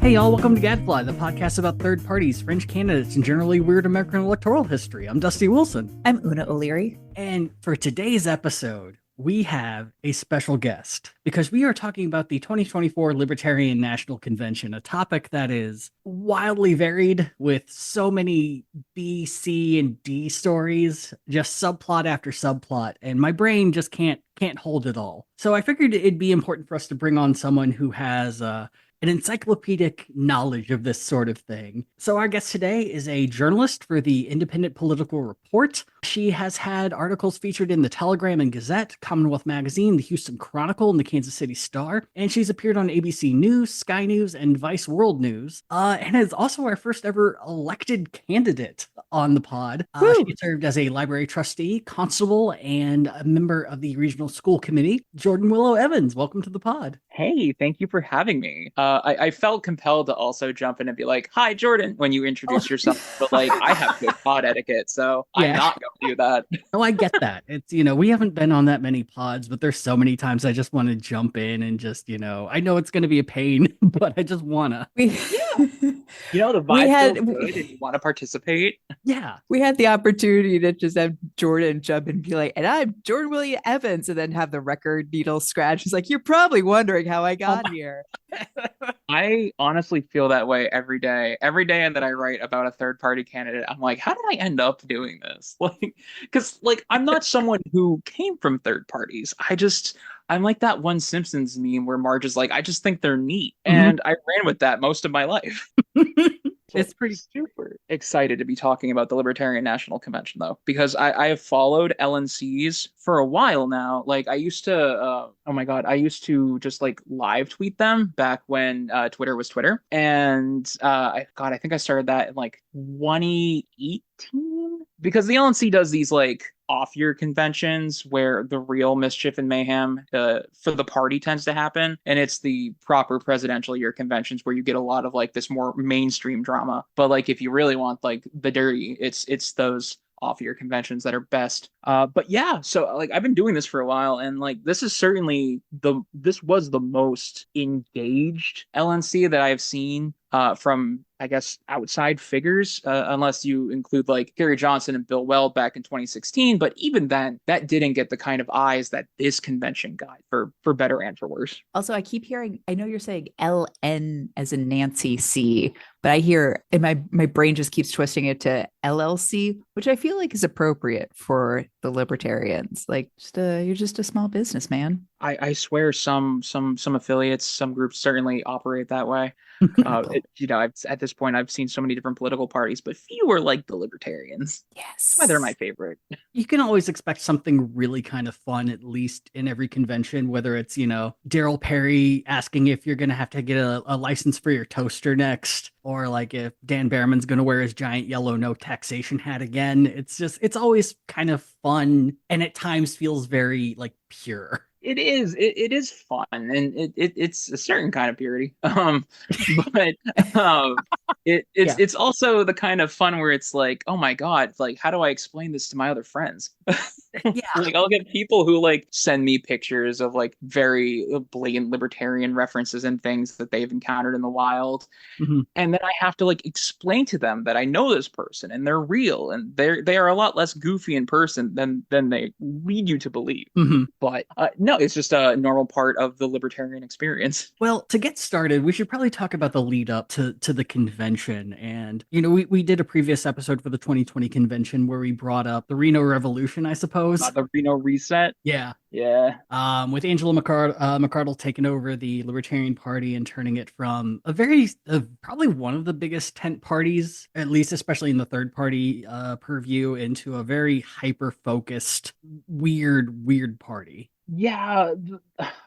Hey y'all, welcome to Gadfly, the podcast about third parties, fringe candidates, and generally weird American electoral history. I'm Dusty Wilson. I'm Una O'Leary. And for today's episode, we have a special guest because we are talking about the 2024 Libertarian National Convention, a topic that is wildly varied with so many B, C, and D stories, just subplot after subplot, and my brain just can't hold it all. So I figured it'd be important for us to bring on someone who has an encyclopedic knowledge of this sort of thing. So our guest today is a journalist for the Independent Political Report. She has had articles featured in the Telegram and Gazette, Commonwealth Magazine, the Houston Chronicle, and the Kansas City Star. And she's appeared on ABC News, Sky News, and Vice World News. And is also our first ever elected candidate on the pod. She served as a library trustee, constable, and a member of the Regional School Committee. Jordan Willow Evans, welcome to the pod. Hey, thank you for having me. I felt compelled to also jump in and be like, "Hi, Jordan," when you introduce yourself, but like I have good pod etiquette, so yeah. I'm not going to do that. Oh, I get that. It's, we haven't been on that many pods, but there's so many times I just want to jump in and just, I know it's going to be a pain, but I just want to. The vibe feels good and you want to participate. Yeah. We had the opportunity to just have Jordan jump in and be like, "And I'm Jordan Willow Evans," and then have the record needle scratch. It's like, you're probably wondering how I got here. I honestly feel that way every day. Every day that I write about a third party candidate, I'm like, how did I end up doing this? Because I'm not someone who came from third parties. I'm like that one Simpsons meme where Marge is like, I just think they're neat. And I ran with that most of my life. It's pretty super excited to be talking about the Libertarian National Convention, though, because I have followed LNCs for a while now. I used to, I used to just live tweet them back when Twitter was Twitter. And I think I started that in 2018 because the LNC does these off-year conventions where the real mischief and mayhem for the party tends to happen, and it's the proper presidential year conventions where you get a lot of this more mainstream drama. But if you really want the dirty, it's those off-year conventions that are best. But yeah, so I've been doing this for a while, and this is certainly this was the most engaged LNC that I've seen from, I guess, outside figures, unless you include Gary Johnson and Bill Weld back in 2016. But even then, that didn't get the kind of eyes that this convention got, for better and for worse. Also, I keep hearing, I know you're saying LN as in Nancy C, but I hear, and my brain just keeps twisting it to LLC, which I feel like is appropriate for the libertarians. You're just a small business, man. I swear some affiliates, some groups certainly operate that way. At this point, I've seen so many different political parties, but few are like the Libertarians. Yes. That's why they're my favorite. You can always expect something really kind of fun, at least in every convention, whether it's, Daryl Perry asking if you're going to have to get a license for your toaster next, or if Dan Behrman's going to wear his giant yellow no taxation hat again. It's always kind of fun, and at times feels very pure. It is. It is fun, and it's a certain kind of purity. But it's also the kind of fun where it's oh my God, how do I explain this to my other friends? Yeah. I'll get people who send me pictures of very blatant libertarian references and things that they've encountered in the wild. Mm-hmm. And then I have to explain to them that I know this person and they're real and they are a lot less goofy in person than they lead you to believe. Mm-hmm. But no, it's just a normal part of the libertarian experience. Well, to get started, we should probably talk about the lead up to the convention. And, we did a previous episode for the 2020 convention where we brought up the Reno Revolution, I suppose. The Reno Reset. Yeah. Yeah. With Angela McArdle taking over the Libertarian Party and turning it from probably one of the biggest tent parties, at least especially in the third party purview, into a very hyper-focused, weird party. Yeah,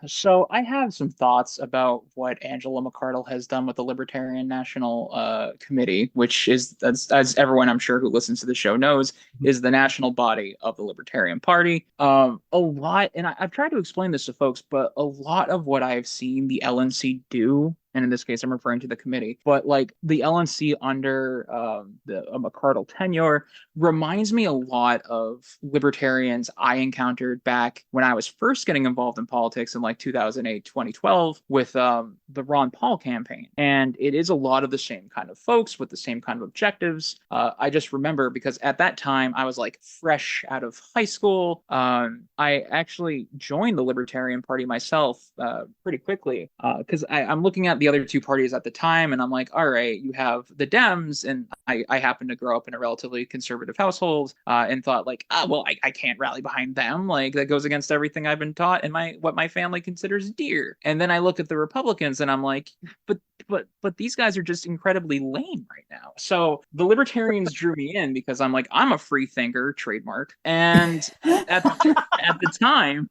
so I have some thoughts about what Angela McArdle has done with the Libertarian National Committee, which is, as everyone I'm sure who listens to the show knows, is the national body of the Libertarian Party. A lot, and I've tried to explain this to folks, but a lot of what I've seen the LNC do, and in this case I'm referring to the committee, but the LNC under the McArdle tenure reminds me a lot of libertarians I encountered back when I was first getting involved in politics politics in like 2008, 2012 with the Ron Paul campaign. And it is a lot of the same kind of folks with the same kind of objectives. I just remember because at that time I was like fresh out of high school. I actually joined the Libertarian Party myself pretty quickly because I'm looking at the other two parties at the time and I'm like, all right, you have the Dems, and I happen to grow up in a relatively conservative household and thought like, well, I can't rally behind them. Like that goes against everything I've been taught and what my family considers dear. And then I look at the Republicans and I'm like, but these guys are just incredibly lame right now. So the Libertarians drew me in because I'm like, I'm a free thinker, trademark. And at the time,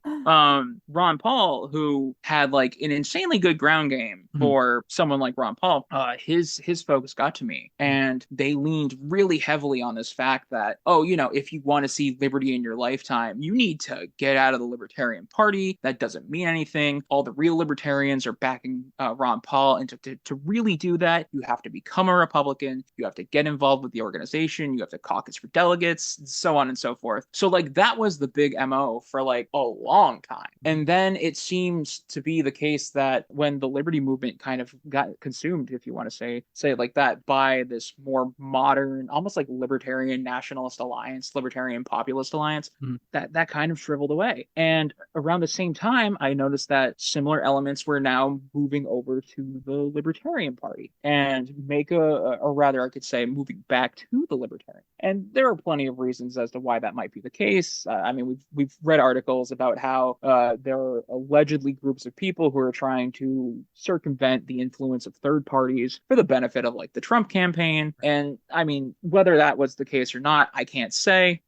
Ron Paul, who had like an insanely good ground game for someone like Ron Paul, his focus got to me, and they leaned really heavily on this fact that, oh, if you want to see liberty in your lifetime, you need to get out of the Libertarian Party. That doesn't mean anything. All the real libertarians are backing Ron Paul, and to really do that, you have to become a Republican. You have to get involved with the organization. You have to caucus for delegates, so on and so forth. So like that was the big MO for like a long time. And then it seems to be the case that when the liberty movement kind of got consumed, if you want to say it like that, by this more modern, almost like Libertarian Nationalist Alliance, Libertarian Populist Alliance, that kind of shriveled away. And around the same time, I noticed that similar elements were now moving over to the Libertarian Party and or rather I could say moving back to the Libertarian. And there are plenty of reasons as to why that might be the case. I mean, we've read articles about how there are allegedly groups of people who are trying to circumvent the influence of third parties for the benefit of like the Trump campaign. And I mean, whether that was the case or not, I can't say.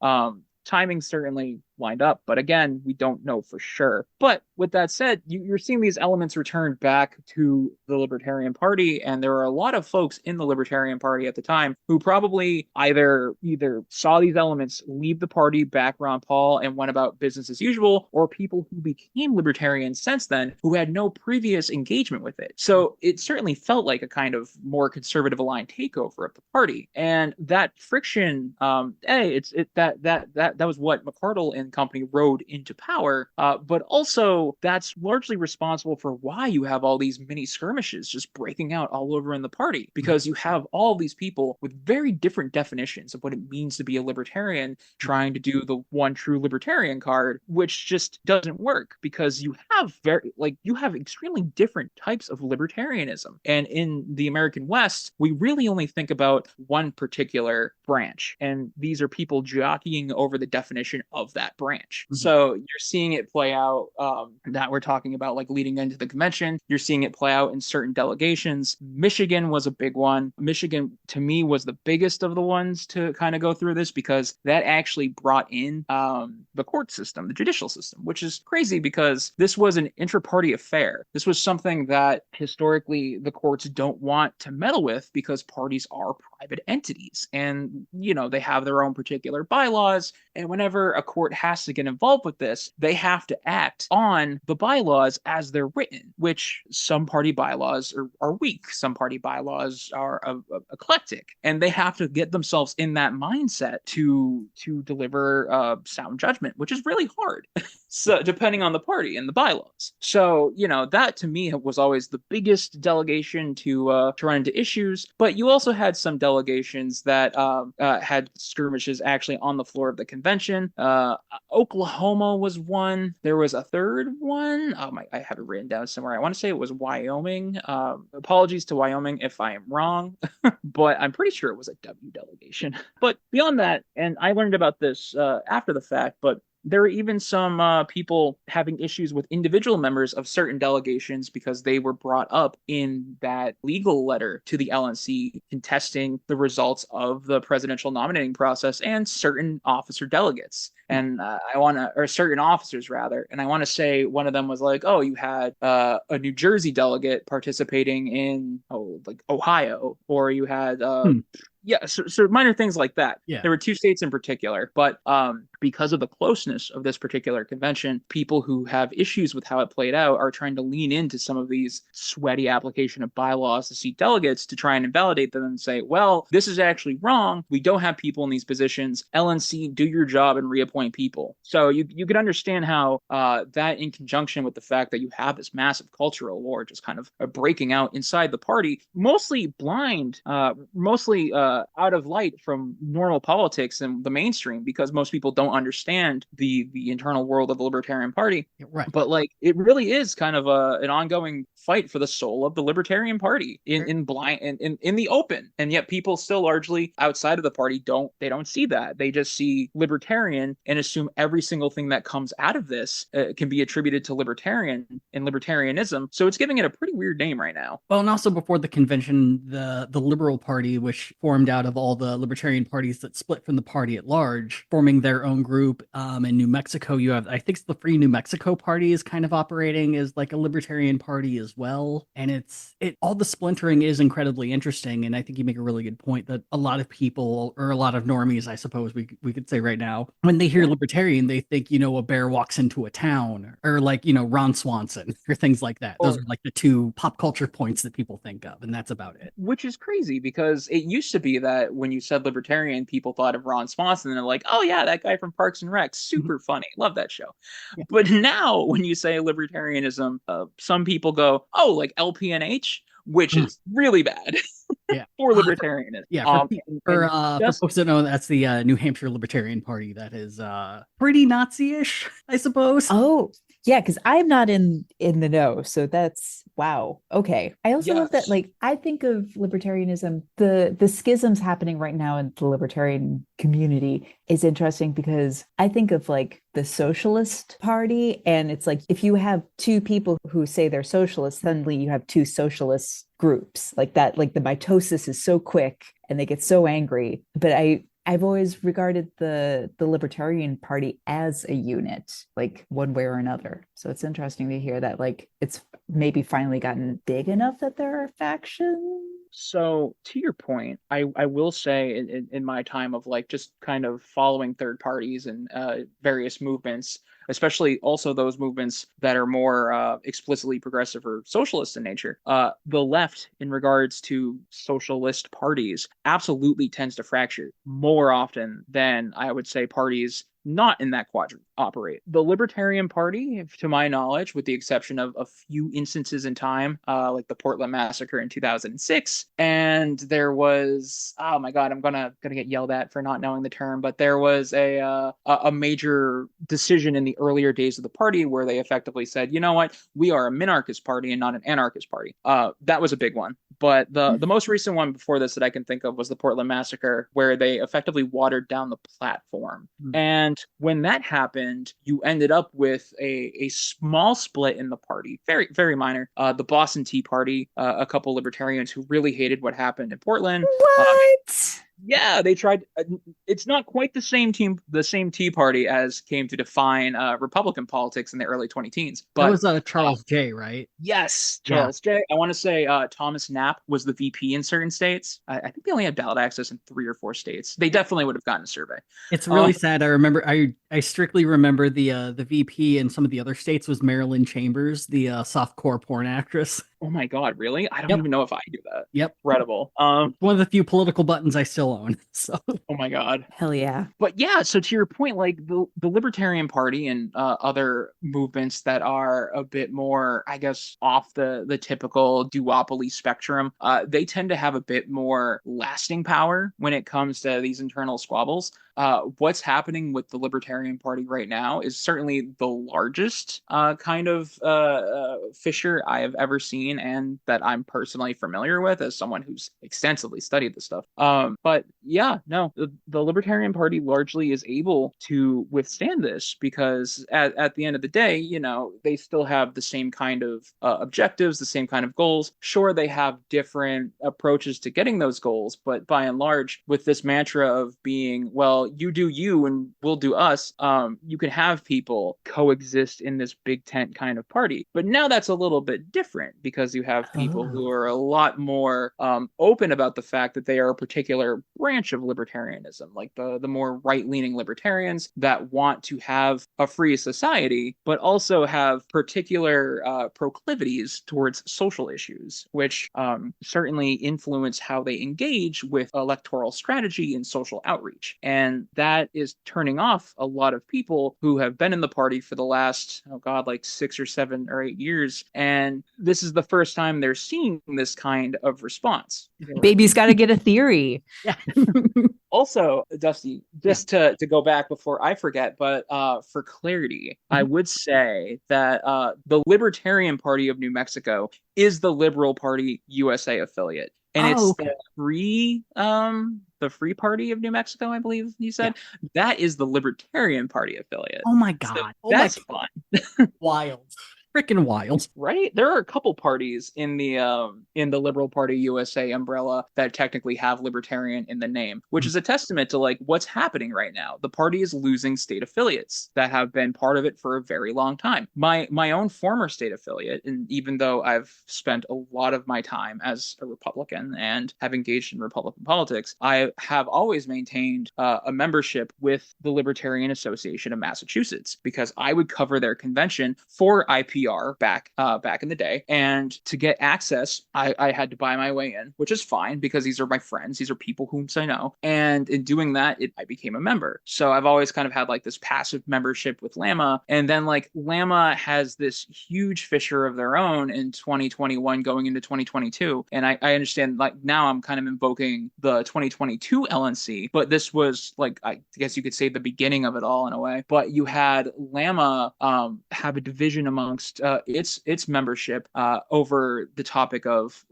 Timing certainly lined up, but again, we don't know for sure. But with that said, you're seeing these elements return back to the Libertarian Party, and there are a lot of folks in the Libertarian Party at the time who probably either saw these elements leave the party, back Ron Paul, and went about business as usual, or people who became libertarians since then who had no previous engagement with it. So it certainly felt like a kind of more conservative aligned takeover of the party, and that friction, that was what McCardle and company rode into power, but also that's largely responsible for why you have all these mini skirmishes just breaking out all over in the party, because you have all these people with very different definitions of what it means to be a libertarian trying to do the one true libertarian card, which just doesn't work because you have extremely different types of libertarianism. And in the American West, we really only think about one particular branch, and these are people jockeying over the definition of that branch. So you're seeing it play out that we're talking about like leading into the convention. You're seeing it play out in certain delegations. Michigan was a big one. Michigan to me was the biggest of the ones to kind of go through this because that actually brought in the court system, the judicial system, which is crazy because this was an intra-party affair. This was something that historically the courts don't want to meddle with because parties are private entities and they have their own particular bylaws, and whenever a court has to get involved with this, they have to act on the bylaws as they're written, which some party bylaws are weak, some party bylaws are eclectic, and they have to get themselves in that mindset to deliver sound judgment, which is really hard. So depending on the party and the bylaws. So that to me was always the biggest delegation to run into issues. But you also had some delegations that had skirmishes actually on the floor of the convention. Oklahoma was one. There was a third one. I have it written down somewhere. I want to say it was Wyoming. Apologies to Wyoming if I am wrong, but I'm pretty sure it was a W delegation. But beyond that, and I learned about this after the fact, but there were even some people having issues with individual members of certain delegations because they were brought up in that legal letter to the LNC contesting the results of the presidential nominating process and certain officer delegates. And certain officers rather. And I want to say one of them was like, oh, you had a New Jersey delegate participating in like Ohio, or you had so minor things like that. Yeah. There were two states in particular, but because of the closeness of this particular convention, people who have issues with how it played out are trying to lean into some of these sweaty application of bylaws to seat delegates to try and invalidate them and say, well, this is actually wrong. We don't have people in these positions. LNC, do your job and reappoint people. So you could understand how that, in conjunction with the fact that you have this massive cultural war just kind of breaking out inside the party, mostly blind, mostly out of light from normal politics and the mainstream, because most people don't understand the internal world of the Libertarian Party. Right. But like, it really is kind of an ongoing fight for the soul of the Libertarian Party in the open. And yet people still largely outside of the party don't see that. They just see libertarian and assume every single thing that comes out of this can be attributed to libertarian and libertarianism. So it's giving it a pretty weird name right now. Well, and also before the convention, the Liberal Party, which formed out of all the libertarian parties that split from the party at large, forming their own group. In New Mexico, you have, I think it's the Free New Mexico Party is kind of operating as like a libertarian party as well. And all the splintering is incredibly interesting. And I think you make a really good point that a lot of people, or a lot of normies, I suppose we could say right now, when they hear libertarian, they think, a bear walks into a town, or like, Ron Swanson or things like that. Those are like the two pop culture points that people think of, and that's about it. Which is crazy, because it used to be that when you said libertarian, people thought of Ron Swanson and they're like, oh yeah, that guy from Parks and Rec, super funny, love that show. Yeah. But now when you say libertarianism, some people go, oh, like LPNH, which is really bad. Yeah. For libertarianism. Yeah, for folks that know, that's the New Hampshire Libertarian Party. That is pretty Nazi-ish, I suppose. Oh, yeah, because I'm not in the know, so that's wow. Okay. I also love that, like, I think of libertarianism, the schisms happening right now in the libertarian community is interesting, because I think of like the Socialist Party, and it's like if you have two people who say they're socialists, suddenly you have two socialist groups like that. Like the mitosis is so quick and they get so angry. But I've always regarded the Libertarian Party as a unit, like one way or another. So it's interesting to hear that, like, it's maybe finally gotten big enough that there are factions. So to your point, I will say in my time of like just kind of following third parties and various movements, especially also those movements that are more explicitly progressive or socialist in nature, the left in regards to socialist parties absolutely tends to fracture more often than I would say parties not in that quadrant operate. The Libertarian Party, to my knowledge, with the exception of a few instances in time, like the Portland Massacre in 2006, and there was, oh my God, I'm gonna get yelled at for not knowing the term, but there was a major decision in the earlier days of the party where they effectively said, you know what, we are a minarchist party and not an anarchist party. That was a big one. But the most recent one before this that I can think of was the Portland Massacre, where they effectively watered down the platform. And when that happened, you ended up with a small split in the party, very, very minor. The Boston Tea Party, a couple libertarians who really hated what happened in Portland. What? Yeah, they tried. It's not quite the same Tea Party as came to define Republican politics in the early 2010s. But that was Charles J., right? Yes, Charles J. I want to say Thomas Knapp was the VP in certain states. I think they only had ballot access in 3 or 4 states. They definitely would have gotten a survey. It's really sad. I remember. I strictly remember the VP in some of the other states was Marilyn Chambers, the softcore porn actress. Oh my God, really? I don't even know if I do that. Yep. Incredible. One of the few political buttons I still own. So. Oh my God. Hell yeah. But yeah, so to your point, like the Libertarian Party and other movements that are a bit more, I guess, off the typical duopoly spectrum, they tend to have a bit more lasting power when it comes to these internal squabbles. What's happening with the Libertarian Party right now is certainly the largest kind of fissure I have ever seen, and that I'm personally familiar with as someone who's extensively studied this stuff. But yeah, no, the Libertarian Party largely is able to withstand this because at the end of the day, you know, they still have the same kind of objectives, the same kind of goals. Sure, they have different approaches to getting those goals, but by and large, with this mantra of being, well, well, you do you and we'll do us. You can have people coexist in this big tent kind of party. But now that's a little bit different because you have people who are a lot more open about the fact that they are a particular branch of libertarianism, like the more right-leaning libertarians that want to have a free society, but also have particular proclivities towards social issues, which certainly influence how they engage with electoral strategy and social outreach. And that is turning off a lot of people who have been in the party for the last, like 6 or 7 or 8 years. And this is the first time they're seeing this kind of response. Baby's got to get a theory. Yeah. Also, Dusty, just to go back before I forget, but for clarity, I would say that the Libertarian Party of New Mexico is the Liberal Party USA affiliate. And it's the Free Party of New Mexico, I believe you said. Yeah. That is the Libertarian Party affiliate. Oh my God. So that's fun. Wild. Freaking wild, right? There are a couple parties in the Liberal Party USA umbrella that technically have libertarian in the name, which is a testament to like what's happening right now. The party is losing state affiliates that have been part of it for a very long time. My own former state affiliate, and even though I've spent a lot of my time as a Republican and have engaged in Republican politics, I have always maintained a membership with the Libertarian Association of Massachusetts because I would cover their convention for IPR back in the day, and to get access I had to buy my way in, which is fine because these are my friends, these are people whom I know, and in doing that I became a member. So I've always kind of had like this passive membership with LAMA, and then like LAMA has this huge fissure of their own in 2021 going into 2022, and I understand like now I'm kind of invoking the 2022 LNC, but this was like I guess you could say the beginning of it all in a way. But you had LAMA have a division amongst its membership over the topic of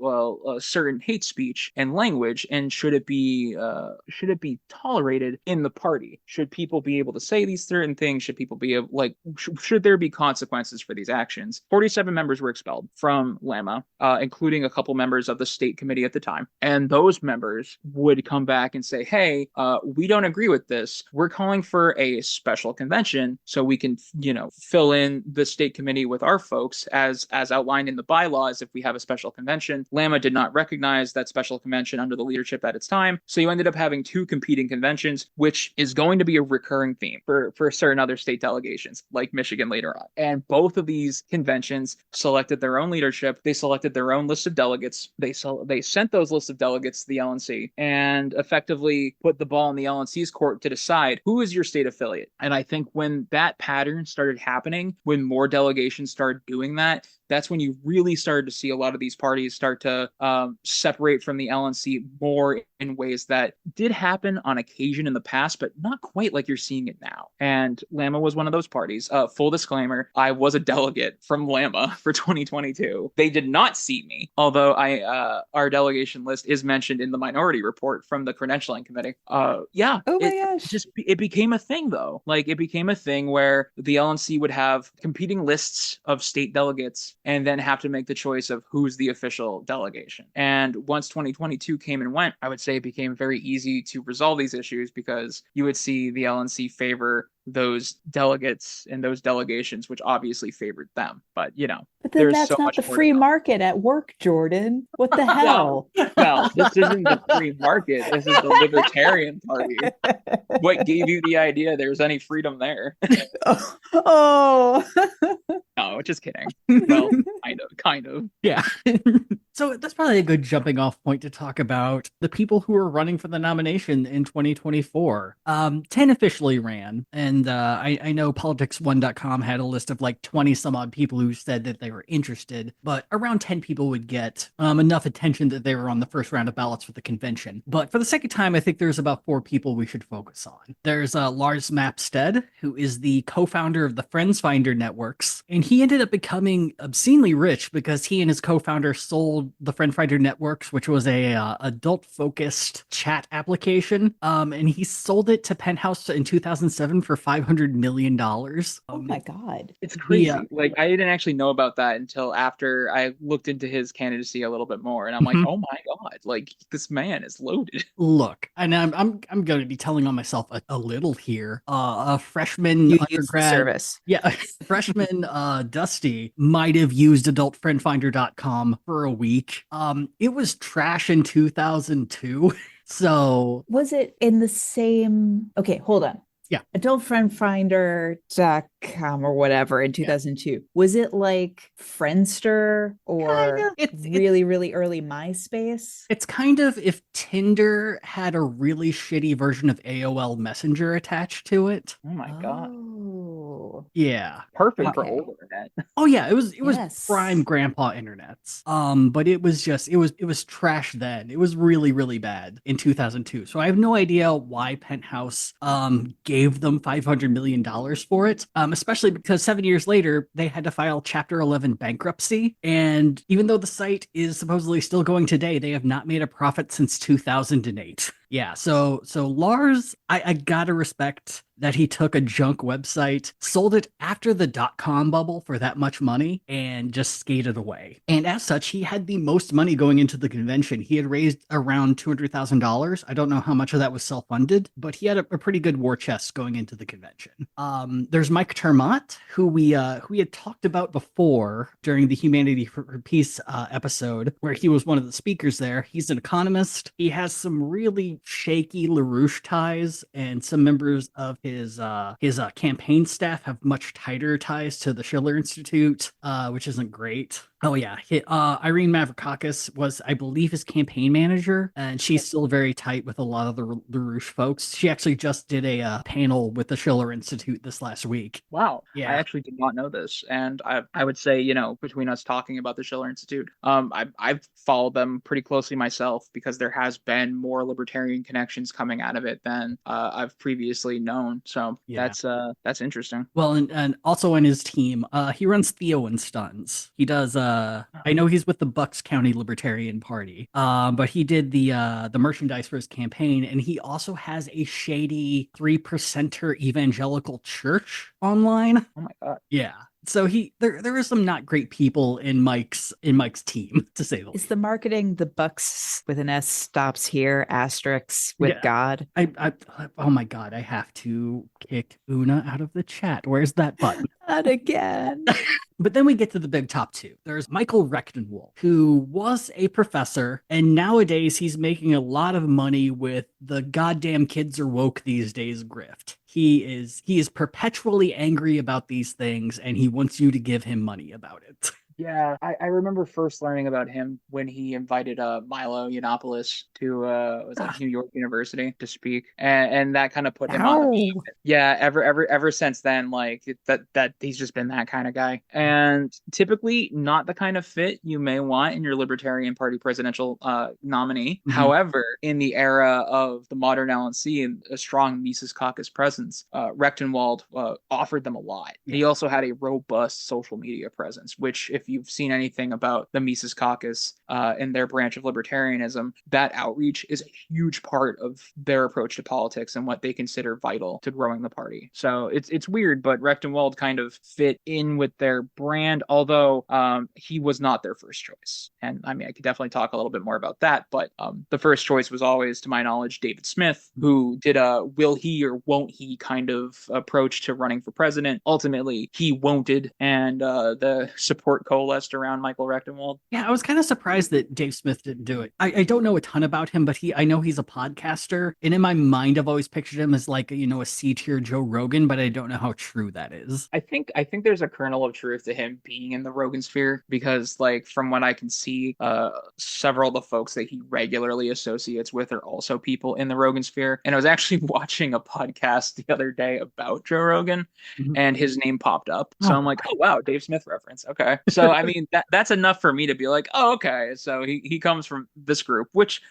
certain hate speech and language, and should it be tolerated in the party? Should people be able to say these certain things? Should people be should there be consequences for these actions? 47 members were expelled from LAMA, including a couple members of the state committee at the time, and those members would come back and say, hey, we don't agree with this. We're calling for a special convention so we can fill in the state committee with our folks as outlined in the bylaws if we have a special convention. LAMA did not recognize that special convention under the leadership at its time, so you ended up having two competing conventions, which is going to be a recurring theme for certain other state delegations like Michigan later on. And both of these conventions selected their own leadership. They selected their own list of delegates. They sent those lists of delegates to the LNC and effectively put the ball in the LNC's court to decide who is your state affiliate. And I think when that pattern started happening, when more delegations started doing that, that's when you really started to see a lot of these parties start to separate from the LNC more in ways that did happen on occasion in the past, but not quite like you're seeing it now. And LAMA was one of those parties. Full disclaimer, I was a delegate from LAMA for 2022. They did not seat me, although our delegation list is mentioned in the minority report from the credentialing committee. It became a thing though. Like it became a thing where the LNC would have competing lists of state delegates and then have to make the choice of who's the official delegation. And once 2022 came and went, I would say it became very easy to resolve these issues because you would see the LNC favor those delegates and those delegations, which obviously favored them. But but then that's not the free market at work, Jordan. What the hell? Well, this isn't the free market. This is the Libertarian Party. What gave you the idea there's any freedom there? Oh. No, just kidding. Well, kind of. Yeah. So that's probably a good jumping off point to talk about the people who are running for the nomination in 2024. 10 officially ran, and I know politics1.com had a list of like 20 some odd people who said that they were interested, but around 10 people would get enough attention that they were on the first round of ballots for the convention. But for the second time, I think there's about 4 people we should focus on. There's Lars Mapstead, who is the co-founder of the Friends Finder networks, and he ended up becoming obscenely rich because he and his co-founder sold called the Friend Finder Networks, which was a adult-focused chat application. And he sold it to Penthouse in 2007 for $500 million. Oh my God. It's crazy. Yeah. Like I didn't actually know about that until after I looked into his candidacy a little bit more, and I'm like, Mhm. oh my God, like this man is loaded. Look, and I'm going to be telling on myself a little here. A freshman You use the undergrad, service. yeah, freshman Dusty might have used adultfriendfinder.com for a week. It was trash in 2002. So Was it in the same? Okay, hold on. Yeah. Adultfriendfinder.com or whatever in 2002. Was it like Friendster or Kinda. It's really, really early MySpace? It's kind of if Tinder had a really shitty version of AOL Messenger attached to it. Oh my God, Oh, Yeah. perfect for Okay. old internet. Oh yeah, it was Yes. prime grandpa internets. But it was trash then. It was really, really bad in 2002. So I have no idea why Penthouse gave them $500 million for it. Especially because 7 years later they had to file Chapter 11 bankruptcy. And even though the site is supposedly still going today, they have not made a profit since 2008. Yeah, so Lars, I gotta respect that he took a junk website, sold it after the dot-com bubble for that much money, and just skated away. And as such, he had the most money going into the convention. He had raised around $200,000. I don't know how much of that was self-funded, but he had a pretty good war chest going into the convention. There's Mike Termott, who we had talked about before during the Humanity for Peace episode, where he was one of the speakers there. He's an economist. He has some really shaky LaRouche ties, and some members of his campaign staff have much tighter ties to the Schiller Institute, which isn't great. Oh yeah, Irene Mavrikakis was, I believe, his campaign manager, and she's still very tight with a lot of the LaRouche folks. She actually just did a panel with the Schiller Institute this last week. Wow. Yeah. I actually did not know this. And I would say, between us talking about the Schiller Institute, I've followed them pretty closely myself because there has been more libertarian connections coming out of it than I've previously known. So Yeah. that's interesting. Well, and also on his team, he runs Theo and Stuns. He does. I know he's with the Bucks County Libertarian Party. But he did the merchandise for his campaign, and he also has a shady 3%er evangelical church online. Oh my God. Yeah. So there are some not great people in Mike's team, to say the Is least. the marketing the Bucks with an S stops here, asterisks with Yeah. God? Oh my God, I have to kick Una out of the chat. Where's that button? Not again. But then we get to the big top two. There's Michael Rechtenwald, who was a professor, and nowadays he's making a lot of money with the goddamn kids are woke these days grift. He is perpetually angry about these things, and he wants you to give him money about it. Yeah, I remember first learning about him when he invited Milo Yiannopoulos to New York University to speak, and that kind of put him on the map. Yeah, ever since then, like that he's just been that kind of guy, and typically not the kind of fit you may want in your Libertarian Party presidential nominee. Mhm. However, in the era of the modern LNC and a strong Mises Caucus presence, Rechtenwald offered them a lot. He also had a robust social media presence, which, if you've seen anything about the Mises Caucus and their branch of libertarianism, that outreach is a huge part of their approach to politics and what they consider vital to growing the party. So it's weird, but Rechtenwald kind of fit in with their brand, although he was not their first choice. And I mean, I could definitely talk a little bit more about that, but the first choice was always, to my knowledge, David Smith, who did a will he or won't he kind of approach to running for president. Ultimately, he won'ted, and the support coalesced around Michael Rechtenwald. Yeah, I was kind of surprised that Dave Smith didn't do it. I don't know a ton about him, but I know he's a podcaster, and in my mind, I've always pictured him as like a C-tier Joe Rogan, but I don't know how true that is. I think there's a kernel of truth to him being in the Rogan sphere because, like, from what I can see, several of the folks that he regularly associates with are also people in the Rogan sphere. And I was actually watching a podcast the other day about Joe Rogan, Mhm. and his name popped up. So I'm like, oh wow, Dave Smith reference. Okay. So So I mean that's enough for me to be like, oh, okay, so he comes from this group, which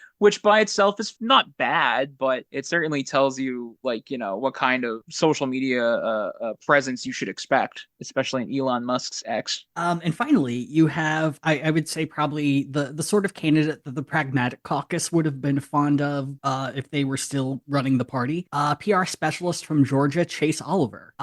by itself is not bad, but it certainly tells you like, what kind of social media presence you should expect, especially in Elon Musk's X. And finally, you have, I would say, probably the sort of candidate that the Pragmatic Caucus would have been fond of if they were still running the party. PR specialist from Georgia, Chase Oliver.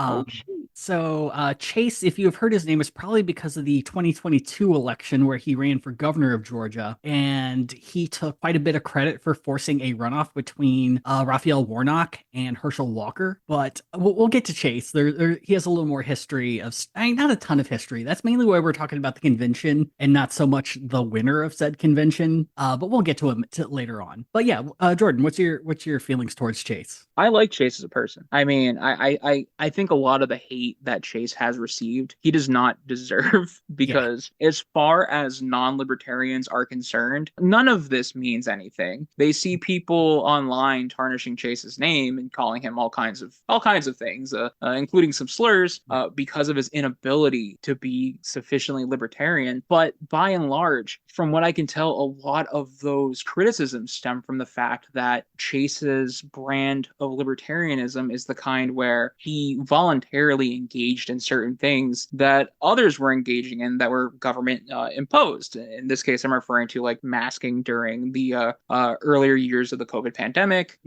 So Chase, if you have heard his name, is probably because of the 2022 election where he ran for governor of Georgia, and he took quite a bit of credit for forcing a runoff between Raphael Warnock and Herschel Walker. But we'll get to Chase. He has a little more history of, not a ton of history. That's mainly why we're talking about the convention and not so much the winner of said convention. But we'll get to him later on. But yeah, Jordan, what's your feelings towards Chase? I like Chase as a person. I mean, I think a lot of the hate that Chase has received, he does not deserve, because as far as non-libertarians are concerned, none of this means anything. They see people online tarnishing Chase's name and calling him all kinds of things, including some slurs, because of his inability to be sufficiently libertarian. But by and large, from what I can tell, a lot of those criticisms stem from the fact that Chase's brand of libertarianism is the kind where he voluntarily engaged in certain things that others were engaging in that were government imposed. In this case, I'm referring to like masking during the earlier years of the COVID pandemic.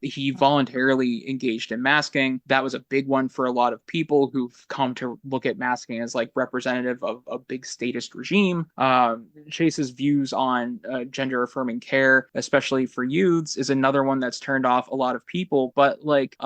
He voluntarily engaged in masking. That was a big one for a lot of people who've come to look at masking as like representative of a big statist regime. Chase's views on gender affirming care, especially for youths, is another one that's turned off a lot of people. But like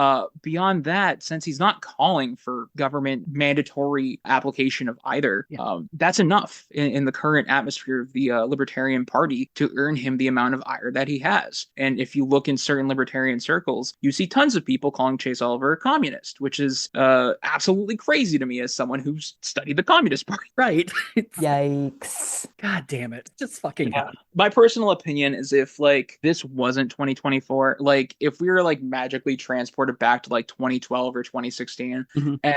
beyond that, since he's not calling for government mandatory application of either, that's enough in the current atmosphere of the Libertarian Party to earn him the amount of ire that he has. And if you look in certain libertarian circles, you see tons of people calling Chase Oliver a communist, which is absolutely crazy to me as someone who's studied the Communist Party. Right. Yikes. God damn it. Just fucking hell. My personal opinion is if like this wasn't 2024, like if we were like magically transported back to like 2012 or 2016, and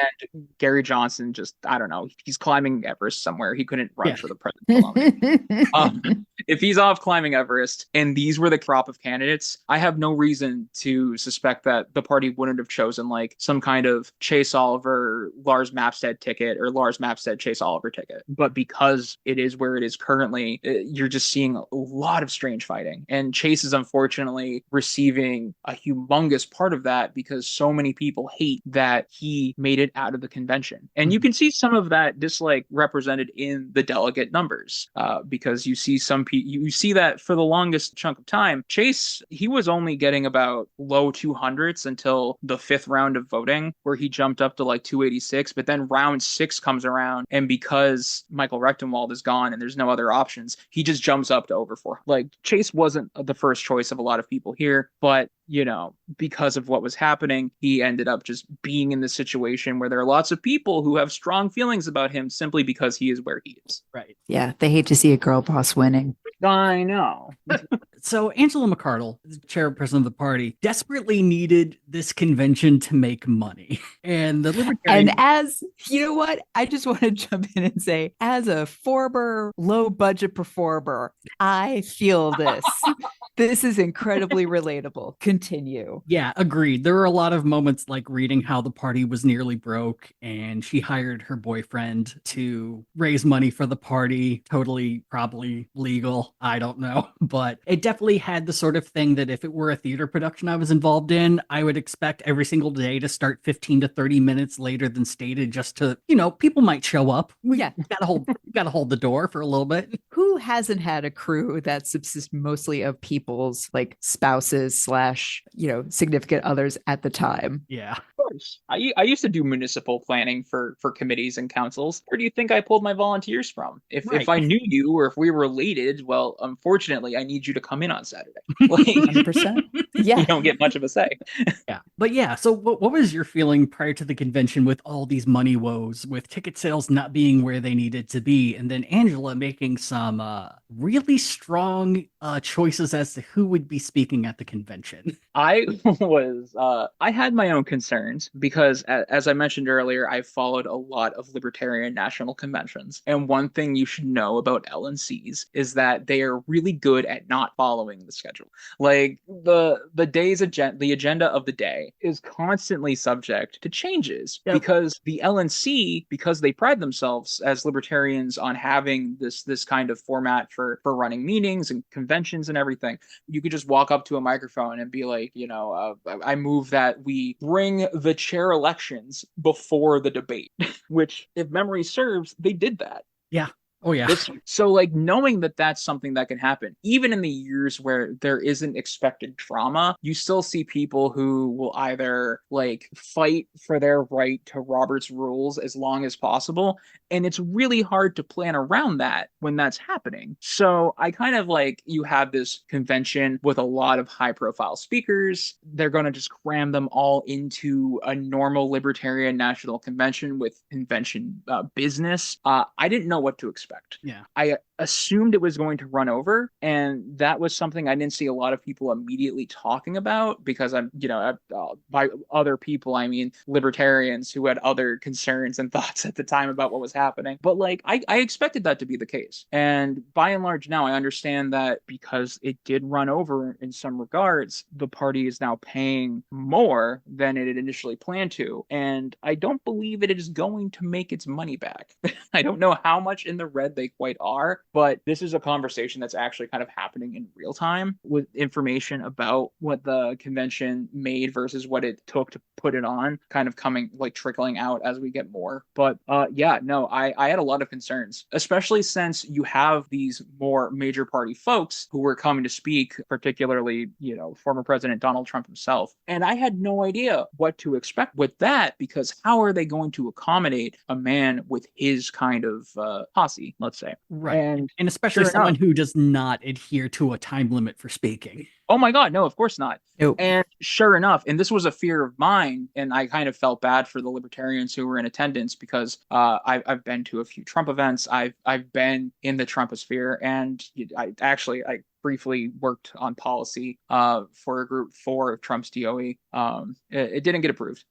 Gary Johnson just, I don't know, he's climbing Everest somewhere. He couldn't run for the president. If he's off climbing Everest and these were the crop of candidates, I have no reason to suspect that the party wouldn't have chosen like some kind of Chase Oliver, Lars Mapstead ticket or Lars Mapstead, Chase Oliver ticket. But because it is where it is currently, you're just seeing a lot of strange fighting. And Chase is unfortunately receiving a humongous part of that because so many people hate that he made it out of the convention. And you can see some of that dislike represented in the delegate numbers, because you see you see that for the longest chunk of time, Chase, he was only getting about low 200s until the fifth round of voting, where he jumped up to like 286. But then round 6 comes around, and because Michael Rechtenwald is gone and there's no other options, he just jumps up to over 400. Like Chase wasn't the first choice of a lot of people here, but because of what was happening, he ended up just being in this situation where there are lots of people who have strong feelings about him simply because he is where he is. Right. Yeah, they hate to see a girl boss winning. I know. So Angela McArdle, the chairperson of the party, desperately needed this convention to make money. And the Libertarian... And as, you know what? I just want to jump in and say, as a former low-budget performer, I feel this. This is incredibly relatable. Continue. Yeah, agreed. There were a lot of moments like reading how the party was nearly broke and she hired her boyfriend to raise money for the party. Totally, probably legal. I don't know. But it definitely had the sort of thing that if it were a theater production I was involved in, I would expect every single day to start 15 to 30 minutes later than stated, just to, people might show up. We gotta hold the door for a little bit. Who hasn't had a crew that subsists mostly of people's like spouses / significant others at the time? Yeah. Of course. I used to do municipal planning for committees and councils. Where do you think I pulled my volunteers from? If I knew you or if we were related, well, unfortunately, I need you to come in on Saturday. 100%. Yeah. You don't get much of a say. Yeah. But yeah, so what was your feeling prior to the convention with all these money woes, with ticket sales not being where they needed to be, and then Angela making some really strong choices as to who would be speaking at the convention? I had my own concerns. mind because, as I mentioned earlier, I've followed a lot of Libertarian National Conventions. And one thing you should know about LNCs is that they are really good at not following the schedule. Like the agenda of the day is constantly subject to changes because the LNC, because they pride themselves as libertarians on having this kind of format for running meetings and conventions and everything. You could just walk up to a microphone and be like, I move that we bring the chair elections before the debate, which, if memory serves, they did that. Yeah. Oh, yeah. So, like, knowing that that's something that can happen, even in the years where there isn't expected trauma, you still see people who will either, like, fight for their right to Robert's rules as long as possible. And it's really hard to plan around that when that's happening. So I kind of like, you have this convention with a lot of high profile speakers. They're going to just cram them all into a normal Libertarian National Convention with convention business. I didn't know what to expect. Yeah. I assumed it was going to run over, and that was something I didn't see a lot of people immediately talking about because by other people, I mean libertarians who had other concerns and thoughts at the time about what was happening. But like, I expected that to be the case. And by and large now I understand that because it did run over in some regards, the party is now paying more than it had initially planned to. And I don't believe it is going to make its money back. I don't know how much in the red they quite are, but this is a conversation that's actually kind of happening in real time with information about what the convention made versus what it took to put it on, kind of coming, like, trickling out as we get more. But I had a lot of concerns, especially since you have these more major party folks who were coming to speak, particularly, former President Donald Trump himself. And I had no idea what to expect with that, because how are they going to accommodate a man with his kind of posse, let's say? Right. And especially sure someone enough, who does not adhere to a time limit for speaking. oh my God, no, of course not. Nope. And sure enough, and this was a fear of mine, and I kind of felt bad for the libertarians who were in attendance because I've been to a few Trump events. I've been in the Trumposphere, and I briefly worked on policy for a group for Trump's DOE. It didn't get approved.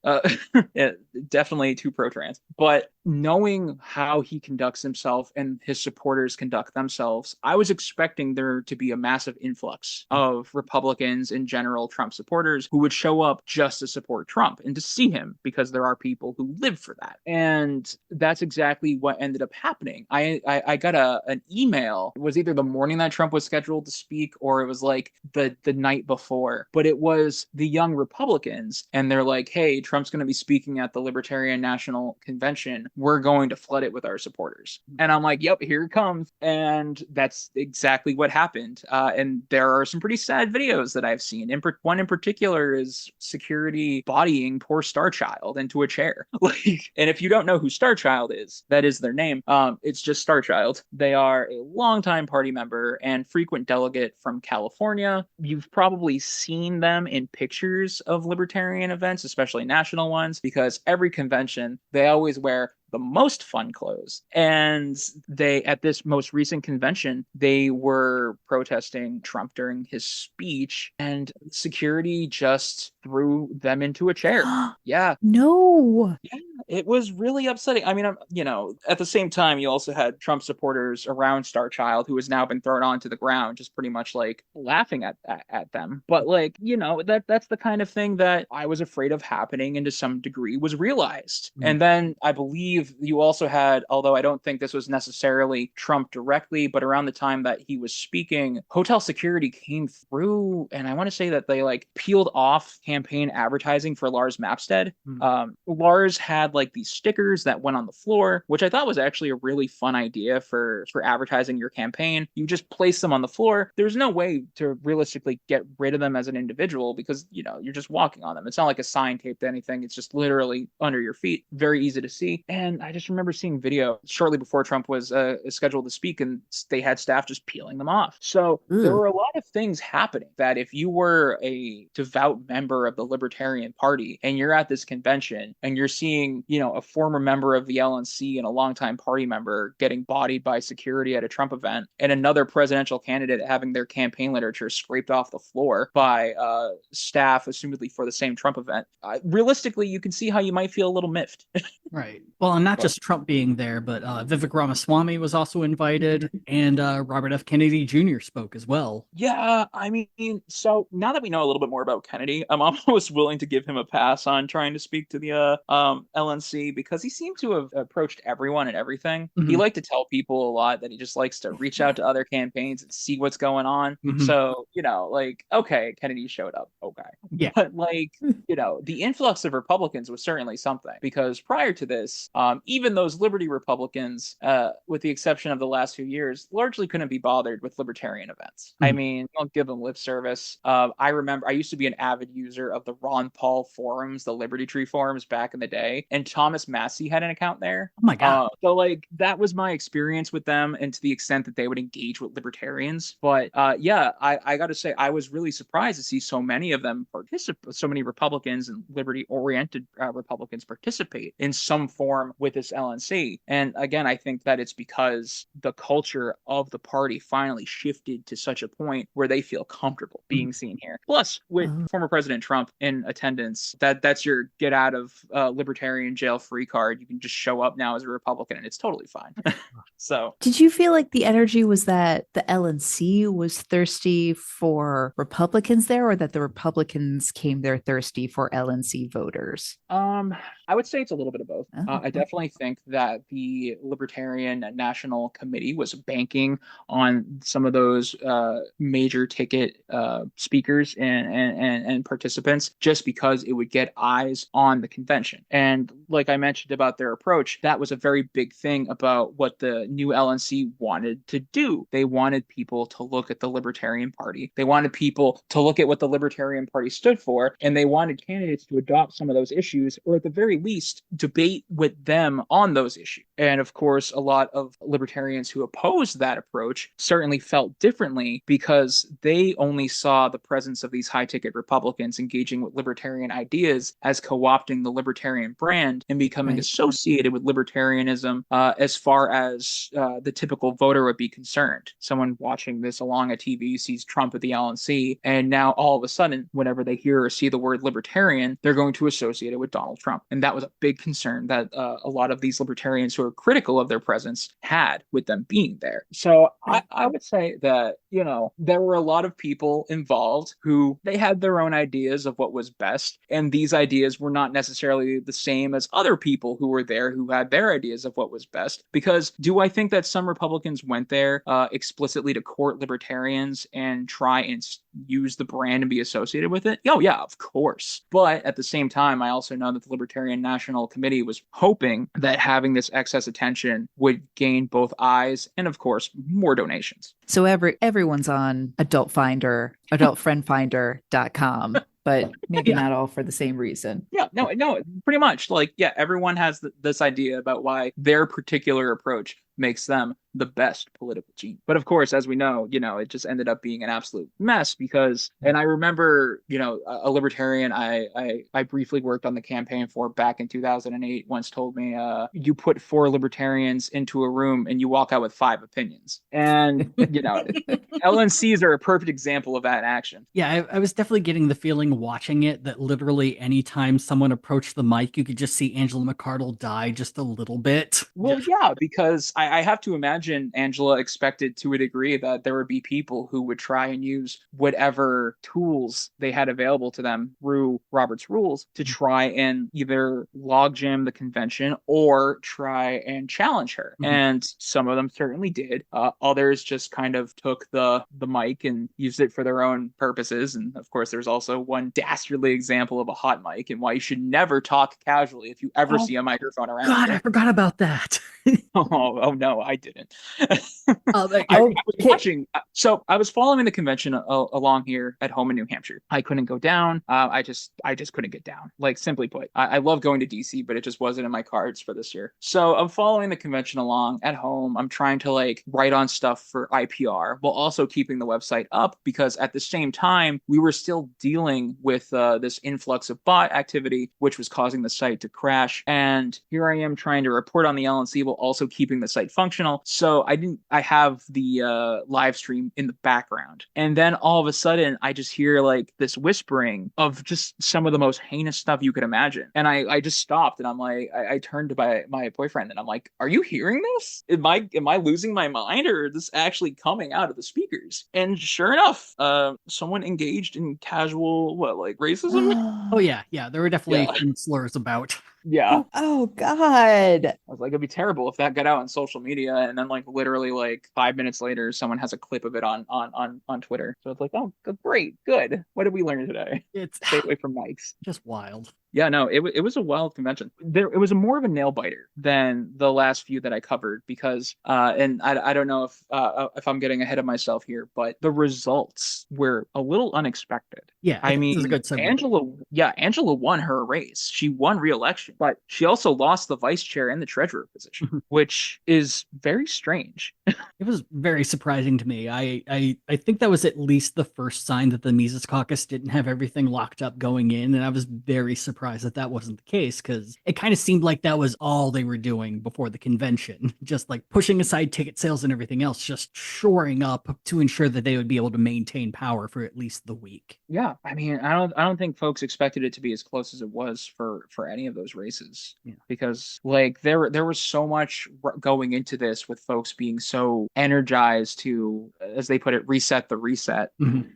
Definitely too pro-trans. But knowing how he conducts himself and his supporters conduct themselves, I was expecting there to be a massive influx of Republicans, in general, Trump supporters, who would show up just to support Trump and to see him, because there are people who live for that. And that's exactly what ended up happening. I got an email. It was either the morning that Trump was scheduled to speak, or it was like the night before, but it was the young Republicans, and they're like, hey, Trump's going to be speaking at the Libertarian National Convention. We're going to flood it with our supporters. And I'm like, yep, here it comes. And that's exactly what happened. And there are some pretty sad videos that I've seen. One in particular is security bodying poor Star Child into a chair. And if you don't know who Star Child is, that is their name. It's just Star Child. They are a longtime party member and frequent delegate from California. You've probably seen them in pictures of libertarian events, especially national ones, because every convention, they always wear the most fun clothes. And they, at this most recent convention, they were protesting Trump during his speech, and security just threw them into a chair. Yeah. No. Yeah, it was really upsetting. I mean, at the same time, you also had Trump supporters around Star Child, who has now been thrown onto the ground, just pretty much like laughing at them. But like, that's the kind of thing that I was afraid of happening, and to some degree was realized. And then I believe you also had, although I don't think this was necessarily Trump directly, but around the time that he was speaking, hotel security came through, and I want to say that they like peeled off campaign advertising for Lars Mapstead. Lars had like these stickers that went on the floor, which I thought was actually a really fun idea for advertising your campaign. You just place them on the floor. There's no way to realistically get rid of them as an individual, because you're just walking on them. It's not like a sign taped to anything. It's just literally under your feet. Very easy to see. And I just remember seeing video shortly before Trump was scheduled to speak, and they had staff just peeling them off. So there were a lot of things happening that if you were a devout member of the Libertarian Party and you're at this convention and you're seeing a former member of the LNC and a longtime party member getting bodied by security at a Trump event, and another presidential candidate having their campaign literature scraped off the floor by staff, assumedly for the same Trump event. Realistically, you can see how you might feel a little miffed. Right. Well, and not just Trump being there, but Vivek Ramaswamy was also invited, and Robert F. Kennedy Jr. spoke as well. Yeah, I mean, so now that we know a little bit more about Kennedy, I'm almost willing to give him a pass on trying to speak to the LNC, because he seemed to have approached everyone and everything. Mhm. He liked to tell people a lot that he just likes to reach out to other campaigns and see what's going on. Mhm. So, like, okay, Kennedy showed up. Okay. Yeah. But like, the influx of Republicans was certainly something, because prior to this, even those Liberty Republicans, with the exception of the last few years, largely couldn't be bothered with libertarian events. I mean, don't give them lip service. I remember I used to be an avid user of the Ron Paul forums, the Liberty Tree forums back in the day, and Thomas Massey had an account there. Oh my God. So like that was my experience with them, and to the extent that they would engage with libertarians. But yeah, I got to say, I was really surprised to see so many of them participate, so many Republicans and liberty-oriented Republicans participate in some form with this LNC. And again, I think that it's because the culture of the party finally shifted to such a point where they feel comfortable being seen here. Plus, with former President Trump in attendance, that's your get out of libertarian jail free card. You can just show up now as a Republican, and it's totally fine. So, did you feel like the energy was that the LNC was thirsty for Republicans there, or that the Republicans came there thirsty for LNC voters? I would say it's a little bit of both. Oh, I definitely think that the Libertarian National Committee was banking on some of those major ticket speakers and participants, just because it would get eyes on the convention. And like I mentioned about their approach, that was a very big thing about what the new LNC wanted to do. They wanted people to look at the Libertarian Party. They wanted people to look at what the Libertarian Party stood for, and they wanted candidates to adopt some of those issues, or at the very least debate with them on those issues. And of course, a lot of libertarians who opposed that approach certainly felt differently, because they only saw the presence of these high ticket Republicans engaging with libertarian ideas as co-opting the libertarian brand and becoming associated with libertarianism as far as the typical voter would be concerned. Someone watching this along a TV sees Trump at the LNC, and now all of a sudden, whenever they hear or see the word libertarian, they're going to associate it with Donald Trump. And that was a big concern that a lot of these libertarians who are critical of their presence had with them being there. So I would say that, there were a lot of people involved who they had their own ideas of what was best. And these ideas were not necessarily the same as other people who were there who had their ideas of what was best. Because do I think that some Republicans went there explicitly to court libertarians and try and use the brand and be associated with it? Oh, yeah, of course. But at the same time, I also know that the Libertarian National Committee was hoping that having this excess attention would gain both eyes and, of course, more donations. So everyone's on adultfriendfinder.com, but maybe not all for the same reason. Yeah, no, pretty much. Like, yeah, everyone has this idea about why their particular approach makes them the best political genius. But of course, as we know, it just ended up being an absolute mess because, and I remember, a libertarian I briefly worked on the campaign for back in 2008 once told me, you put 4 libertarians into a room and you walk out with 5 opinions. And, LNCs are a perfect example of that action. Yeah, I was definitely getting the feeling watching it that literally anytime someone approached the mic, you could just see Angela McArdle die just a little bit. Well, yeah, because I have to imagine Angela expected to a degree that there would be people who would try and use whatever tools they had available to them through Robert's rules to try and either logjam the convention or try and challenge her. Mm-hmm. And some of them certainly did. Others just kind of took the mic and used it for their own purposes. And of course, there's also one dastardly example of a hot mic and why you should never talk casually if you ever see a microphone around. God, I forgot about that. Oh no, I didn't. I was watching. So I was following the convention along here at home in New Hampshire. I couldn't go down. I just couldn't get down. Like, simply put, I love going to DC, but it just wasn't in my cards for this year. So I'm following the convention along at home. I'm trying to like write on stuff for IPR while also keeping the website up, because at the same time we were still dealing with this influx of bot activity, which was causing the site to crash. And here I am trying to report on the LNC while also keeping the site functional. So I have the live stream in the background. And then all of a sudden I just hear like this whispering of just some of the most heinous stuff you could imagine. And I just stopped, and I'm like, I turned to my boyfriend and I'm like, are you hearing this? Am I losing my mind, or is this actually coming out of the speakers? And sure enough, someone engaged in casual, racism? Oh yeah. There were definitely some slurs about. Yeah. Oh God. I was like, it'd be terrible if that got out on social media, and then like literally like 5 minutes later, someone has a clip of it on Twitter. So it's like, oh, great, good. What did we learn today? It's Stay away from mics. just wild. Yeah, no, it was a wild convention. It was more of a nail biter than the last few that I covered, because and I don't know if I'm getting ahead of myself here, but the results were a little unexpected. Yeah, I mean, this is a good segue. Angela won her race. She won re-election, but she also lost the vice chair and the treasurer position, which is very strange. It was very surprising to me. I think that was at least the first sign that the Mises Caucus didn't have everything locked up going in, and I was very surprised that wasn't the case, because it kind of seemed like that was all they were doing before the convention, just like pushing aside ticket sales and everything else, just shoring up to ensure that they would be able to maintain power for at least the week. Yeah, I mean, I don't think folks expected it to be as close as it was for any of those races, because like there was so much going into this, with folks being so energized to, as they put it, reset the reset. Mm-hmm.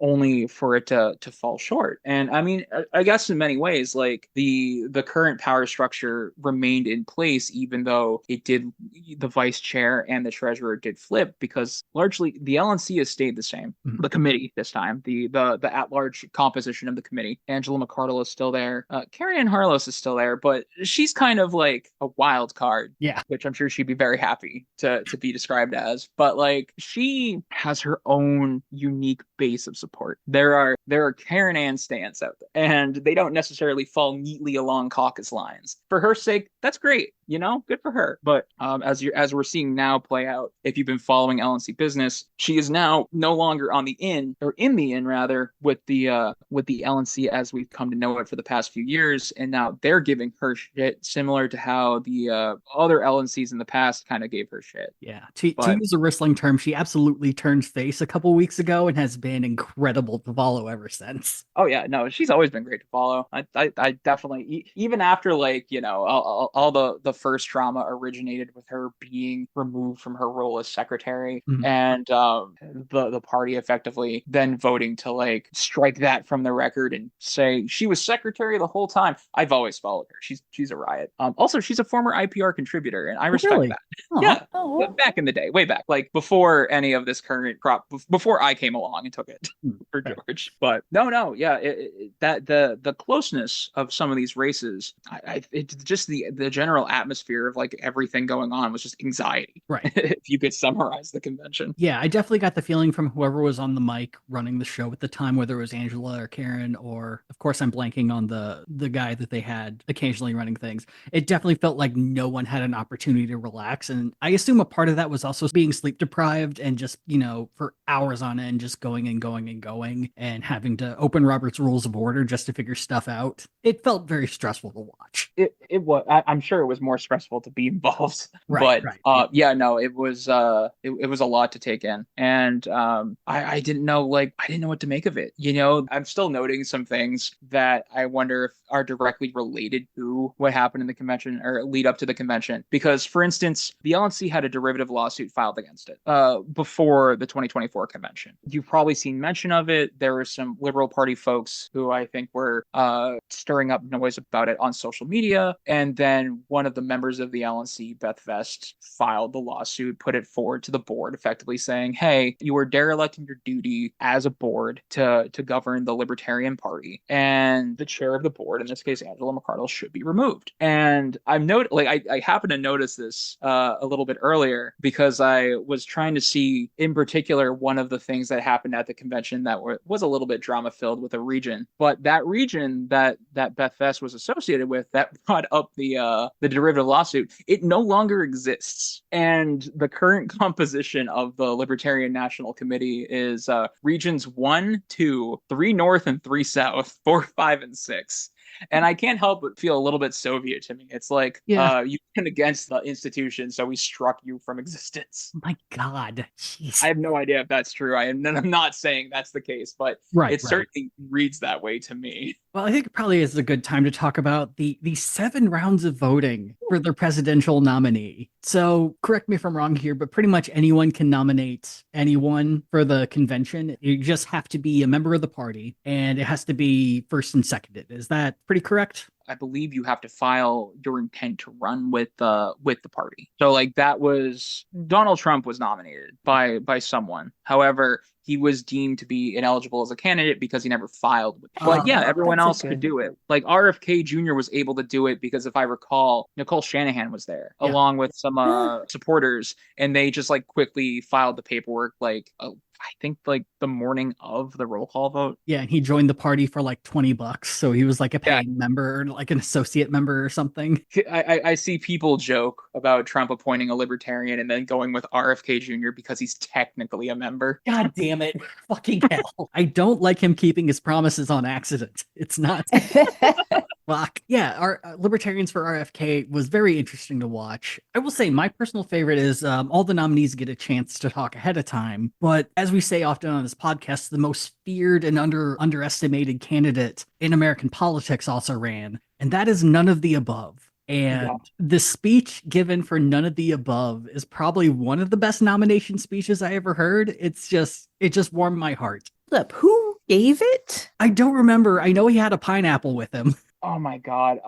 Only for it to fall short. And I mean, I guess in many ways, like the current power structure remained in place, even though the vice chair and the treasurer did flip, because largely the LNC has stayed the same. Mm-hmm. The committee this time, the at-large composition of the committee. Angela McCardle is still there. Carrie Ann Harlos is still there, but she's kind of like a wild card. Yeah. Which I'm sure she'd be very happy to be described as. But like, she has her own unique base of support. There are Karen Ann stands out there, and they don't necessarily fall neatly along caucus lines. For her sake, that's great. Good for her. But as we're seeing now play out, if you've been following LNC business, she is now no longer in the inn with the LNC as we've come to know it for the past few years, and now they're giving her shit, similar to how the other LNCs in the past kind of gave her shit. Yeah, to use a wrestling term, she absolutely turned face a couple weeks ago and has been incredible to follow ever since. Oh yeah, no, she's always been great to follow. I definitely, even after like all the first drama originated with her being removed from her role as secretary, mm-hmm. and the party effectively then voting to like strike that from the record and say she was secretary the whole time. I've always followed her. She's a riot. Also, she's a former IPR contributor, and I respect that. Oh. Yeah, Oh. back in the day, way back, like before any of this current crop, before I came along and took it for George. But no, yeah, that the closeness of some of these races, it's just the general atmosphere of like everything going on was just anxiety. Right. If you could summarize the convention. Yeah, I definitely got the feeling from whoever was on the mic running the show at the time, whether it was Angela or Karen, or of course I'm blanking on the guy that they had occasionally running things. It definitely felt like no one had an opportunity to relax. And I assume a part of that was also being sleep deprived and just, for hours on end, just going and going and going and having to open Robert's Rules of Order just to figure stuff out. It felt very stressful to watch. It was. I'm sure it was more stressful to be involved. Right, but yeah, no, it was it was a lot to take in, and I didn't know what to make of it. I'm still noting some things that I wonder if are directly related to what happened in the convention or lead up to the convention. Because, for instance, the LNC had a derivative lawsuit filed against it before the 2024 convention. You've probably always seen mention of it. There were some Liberal Party folks who I think were stirring up noise about it on social media. And then one of the members of the LNC, Beth Vest, filed the lawsuit, put it forward to the board, effectively saying, hey, you were derelict in your duty as a board to govern the Libertarian Party. And the chair of the board, in this case, Angela McArdle, should be removed. And I happened to notice this a little bit earlier because I was trying to see, in particular, one of the things that happened at the convention that was a little bit drama filled with a region. But that region that Beth Vest was associated with that brought up the derivative lawsuit, it no longer exists. And the current composition of the Libertarian National Committee is regions 1, 2, 3 North, and 3 South, 4, 5, and 6. And I can't help but feel a little bit Soviet to me. It's like, you went against the institution, so we struck you from existence. My God. Jeez. I have no idea if that's true. I'm not saying that's the case, but it certainly reads that way to me. Well, I think it probably is a good time to talk about the 7 rounds of voting for the presidential nominee. So correct me if I'm wrong here, but pretty much anyone can nominate anyone for the convention. You just have to be a member of the party, and it has to be first and seconded. Is that pretty correct? I believe you have to file your intent to run with the party. So like that was Donald Trump was nominated by someone. However, he was deemed to be ineligible as a candidate because he never filed. But everyone else could do it. Like RFK Jr. was able to do it because if I recall, Nicole Shanahan was there along with some supporters, and they just like quickly filed the paperwork I think like the morning of the roll call vote. Yeah, and he joined the party for like $20, so he was like a paying member, like an associate member or something. I see people joke about Trump appointing a libertarian and then going with RFK Jr. because he's technically a member. God damn it. Fucking hell. I don't like him keeping his promises on accident. It's not. Fuck. Yeah, our Libertarians for RFK was very interesting to watch. I will say my personal favorite is all the nominees get a chance to talk ahead of time. But as we say often on this podcast, the most feared and underestimated candidate in American politics also ran, and that is none of the above. And the speech given for none of the above is probably one of the best nomination speeches I ever heard. It just warmed my heart. Look, who gave it? I don't remember. I know he had a pineapple with him. Oh my God.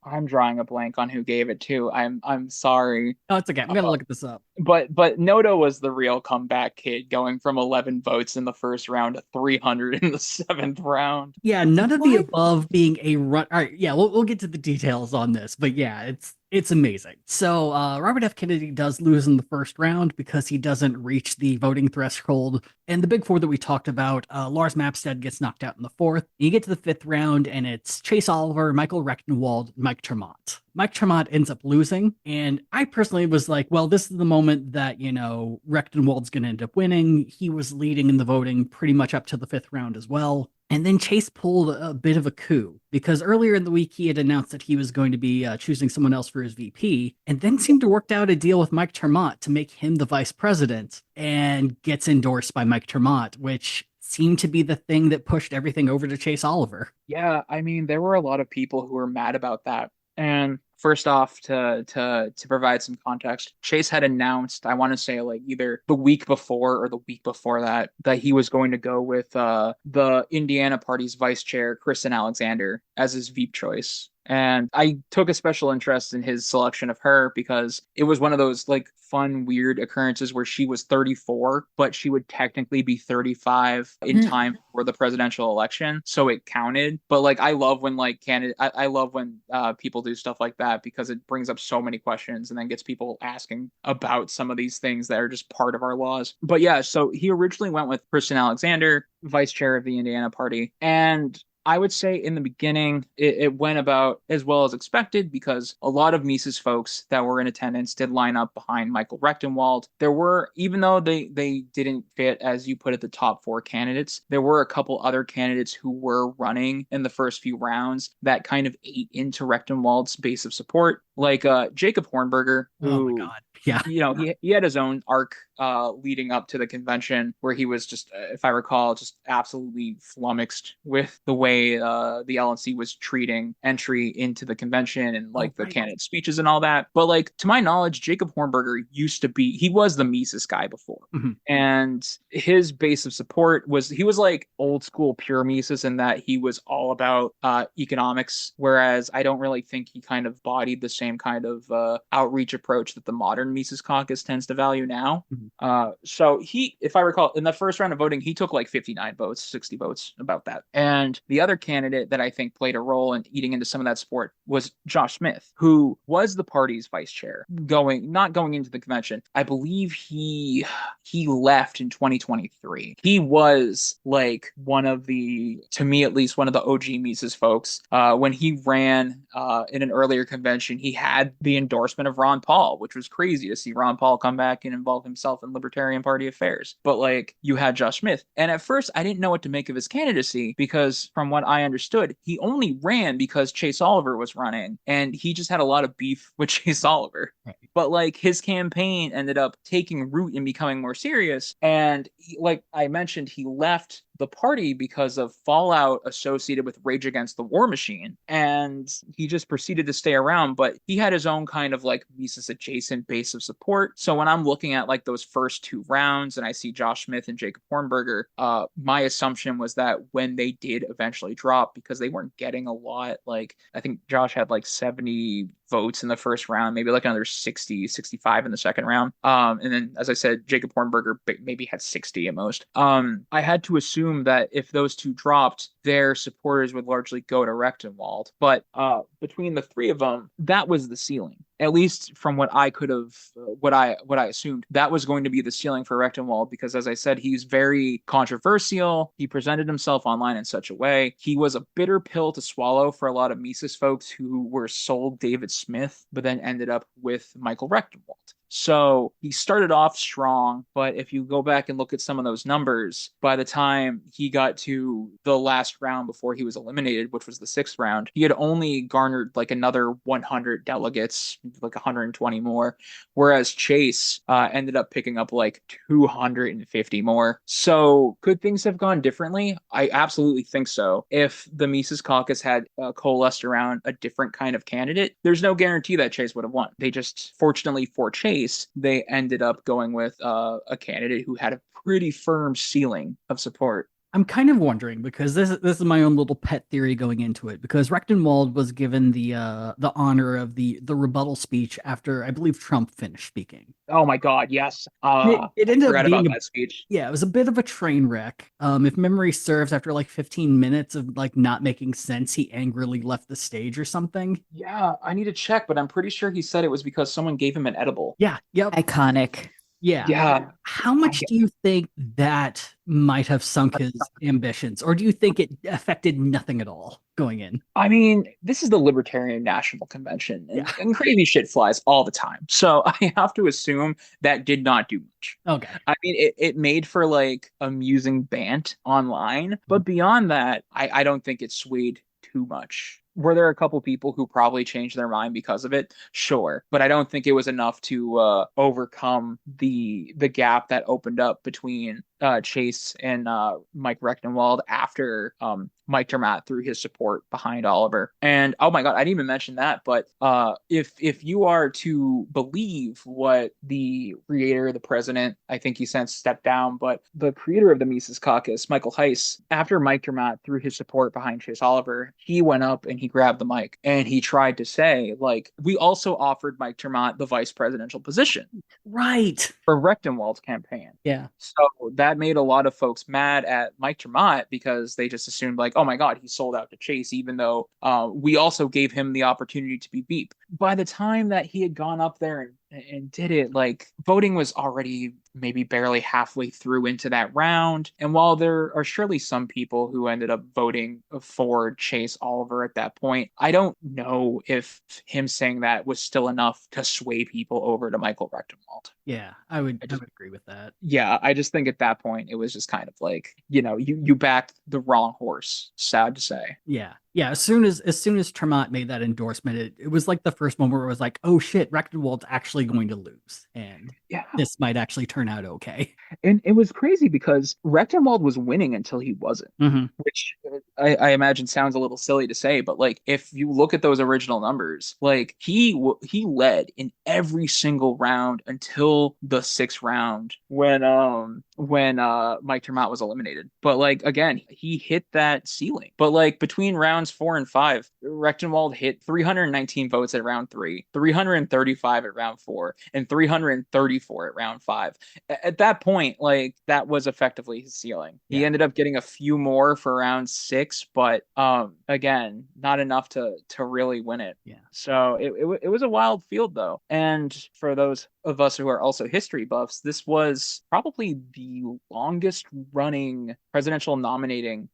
I'm drawing a blank on who gave it to. I'm sorry. Oh, it's okay. I'm gonna look this up. But Noto was the real comeback kid, going from 11 votes in the first round to 300 in the 7th round. Yeah, none of the above being a run. All right, yeah, we'll get to the details on this, but yeah, it's amazing. So Robert F. Kennedy does lose in the first round because he doesn't reach the voting threshold. And the big 4 that we talked about, Lars Mapstead gets knocked out in the 4th. You get to the 5th round, and it's Chase Oliver, Michael Rectenwald, Mike Tremont. Mike Tremont ends up losing, and I personally was like, well, this is the moment that, Rectenwald's going to end up winning. He was leading in the voting pretty much up to the 5th round as well. And then Chase pulled a bit of a coup because earlier in the week he had announced that he was going to be choosing someone else for his VP, and then seemed to work out a deal with Mike Tremont to make him the vice president, and gets endorsed by Mike Tremont, which seemed to be the thing that pushed everything over to Chase Oliver. Yeah, I mean, there were a lot of people who were mad about that. And first off, to provide some context, Chase had announced, I want to say like either the week before or the week before that he was going to go with the Indiana party's vice chair, Kristen Alexander, as his VP choice. And I took a special interest in his selection of her because it was one of those like fun, weird occurrences where she was 34, but she would technically be 35 in time for the presidential election. So it counted. But like, I love when I love when people do stuff like that because it brings up so many questions and then gets people asking about some of these things that are just part of our laws. But yeah, so he originally went with Kristen Alexander, vice chair of the Indiana party. And I would say in the beginning, it went about as well as expected because a lot of Mises folks that were in attendance did line up behind Michael Rectenwald. There were, even though they didn't fit, as you put it, the top 4 candidates, there were a couple other candidates who were running in the first few rounds that kind of ate into Rectenwald's base of support, like Jacob Hornberger, who, oh my God. Yeah. he had his own arc leading up to the convention where he was just, if I recall, just absolutely flummoxed with the way the LNC was treating entry into the convention and like the candidate speeches and all that. But like to my knowledge, Jacob Hornberger he was the Mises guy before. And his base of support he was like old school pure Mises in that he was all about economics, whereas I don't really think he kind of bodied the same kind of outreach approach that the modern Mises caucus tends to value now. So he, if I recall, in the first round of voting, he took like 59 votes, 60 votes, about that. And the other candidate that I think played a role in eating into some of that support was Josh Smith, who was the party's vice chair not going into the convention. I believe he left in 2023. He was like to me at least, one of the OG Mises folks. When he ran in an earlier convention, he had the endorsement of Ron Paul, which was crazy to see Ron Paul come back and involve himself in Libertarian Party affairs. But like, you had Josh Smith. And at first, I didn't know what to make of his candidacy because from what I understood, he only ran because Chase Oliver was running and he just had a lot of beef with Chase Oliver. Right. But like, his campaign ended up taking root and becoming more serious. And like I mentioned, he left the party because of fallout associated with Rage Against the War Machine. And he just proceeded to stay around, but he had his own kind of like Mises adjacent base of support. So when I'm looking at like those first two rounds and I see Josh Smith and Jacob Hornberger, my assumption was that when they did eventually drop, because they weren't getting a lot, like I think Josh had like 70 votes in the first round, maybe like another 60, 65 in the second round. And then, as I said, Jacob Hornberger maybe had 60 at most. I had to assume that if those two dropped, their supporters would largely go to Rechtenwald. But between the three of them, that was the ceiling. At least from what I could have, what I assumed, that was going to be the ceiling for Rechtenwald, because as I said, he's very controversial. He presented himself online in such a way. He was a bitter pill to swallow for a lot of Mises folks who were sold David Smith, but then ended up with Michael Rechtenwald. So he started off strong, but if you go back and look at some of those numbers, by the time he got to the last round before he was eliminated, which was the sixth round, he had only garnered like another 100 delegates, like 120 more, whereas Chase ended up picking up like 250 more. So could things have gone differently? I absolutely think so. If the Mises caucus had coalesced around a different kind of candidate, there's no guarantee that Chase would have won. They just, fortunately for Chase, they ended up going with a candidate who had a pretty firm ceiling of support. I'm kind of wondering, because this is my own little pet theory going into it, because Rechtenwald was given the honor of the rebuttal speech after, I believe, Trump finished speaking. Oh my God, yes. It ended up being that speech. Yeah, it was a bit of a train wreck. If memory serves, after like 15 minutes of like not making sense, he angrily left the stage or something. Yeah, I need to check, but I'm pretty sure he said it was because someone gave him an edible. Yeah, yep. Iconic. Yeah. How much do you think that might have sunk his ambitions, or do you think it affected nothing at all going in? I mean, this is the Libertarian National Convention, and crazy shit flies all the time. So I have to assume that did not do much. Okay. I mean, it made for like amusing bant online, but beyond that, I don't think it swayed too much. Were there a couple people who probably changed their mind because of it? Sure. But I don't think it was enough to overcome the gap that opened up between Chase and Mike Rechtenwald after Mike Dermott threw his support behind Oliver. And oh my God, I didn't even mention that. But if you are to believe what the creator, the president, I think he since stepped down, but the creator of the Mises Caucus, Michael Heiss, after Mike Dermott threw his support behind Chase Oliver, he went up and he grabbed the mic and he tried to say, like, we also offered Mike Dermott the vice presidential position. Right. For Rechtenwald's campaign. Yeah. So that made a lot of folks mad at Mike Dermott because they just assumed like, oh my God, he sold out to Chase, even though we also gave him the opportunity to be Veep. By the time that he had gone up there and did it, like, voting was already maybe barely halfway through into that round. And while there are surely some people who ended up voting for Chase Oliver at that point, I don't know if him saying that was still enough to sway people over to Michael Rechtenwald. Yeah, I would agree with that. Yeah, I just think at that point it was just kind of like, you backed the wrong horse, sad to say. Yeah. As soon as Tremont made that endorsement, it was like the first moment where it was like, oh shit, Rechtenwald's actually going to lose. And this might actually turn out okay. And it was crazy because Rechtenwald was winning until he wasn't, which I imagine sounds a little silly to say, but like if you look at those original numbers, like he led in every single round until the sixth round when Mike Termott was eliminated. But like again, he hit that ceiling. But like between rounds 4 and 5, Rechtenwald hit 319 votes at round 3, 335 at round 4, and 334 at round 5. At that point, like that was effectively his ceiling. He ended up getting a few more for round 6, but again, not enough to really win it. Yeah. So it was a wild field though. And for those of us who are also history buffs, this was probably the longest running presidential nominating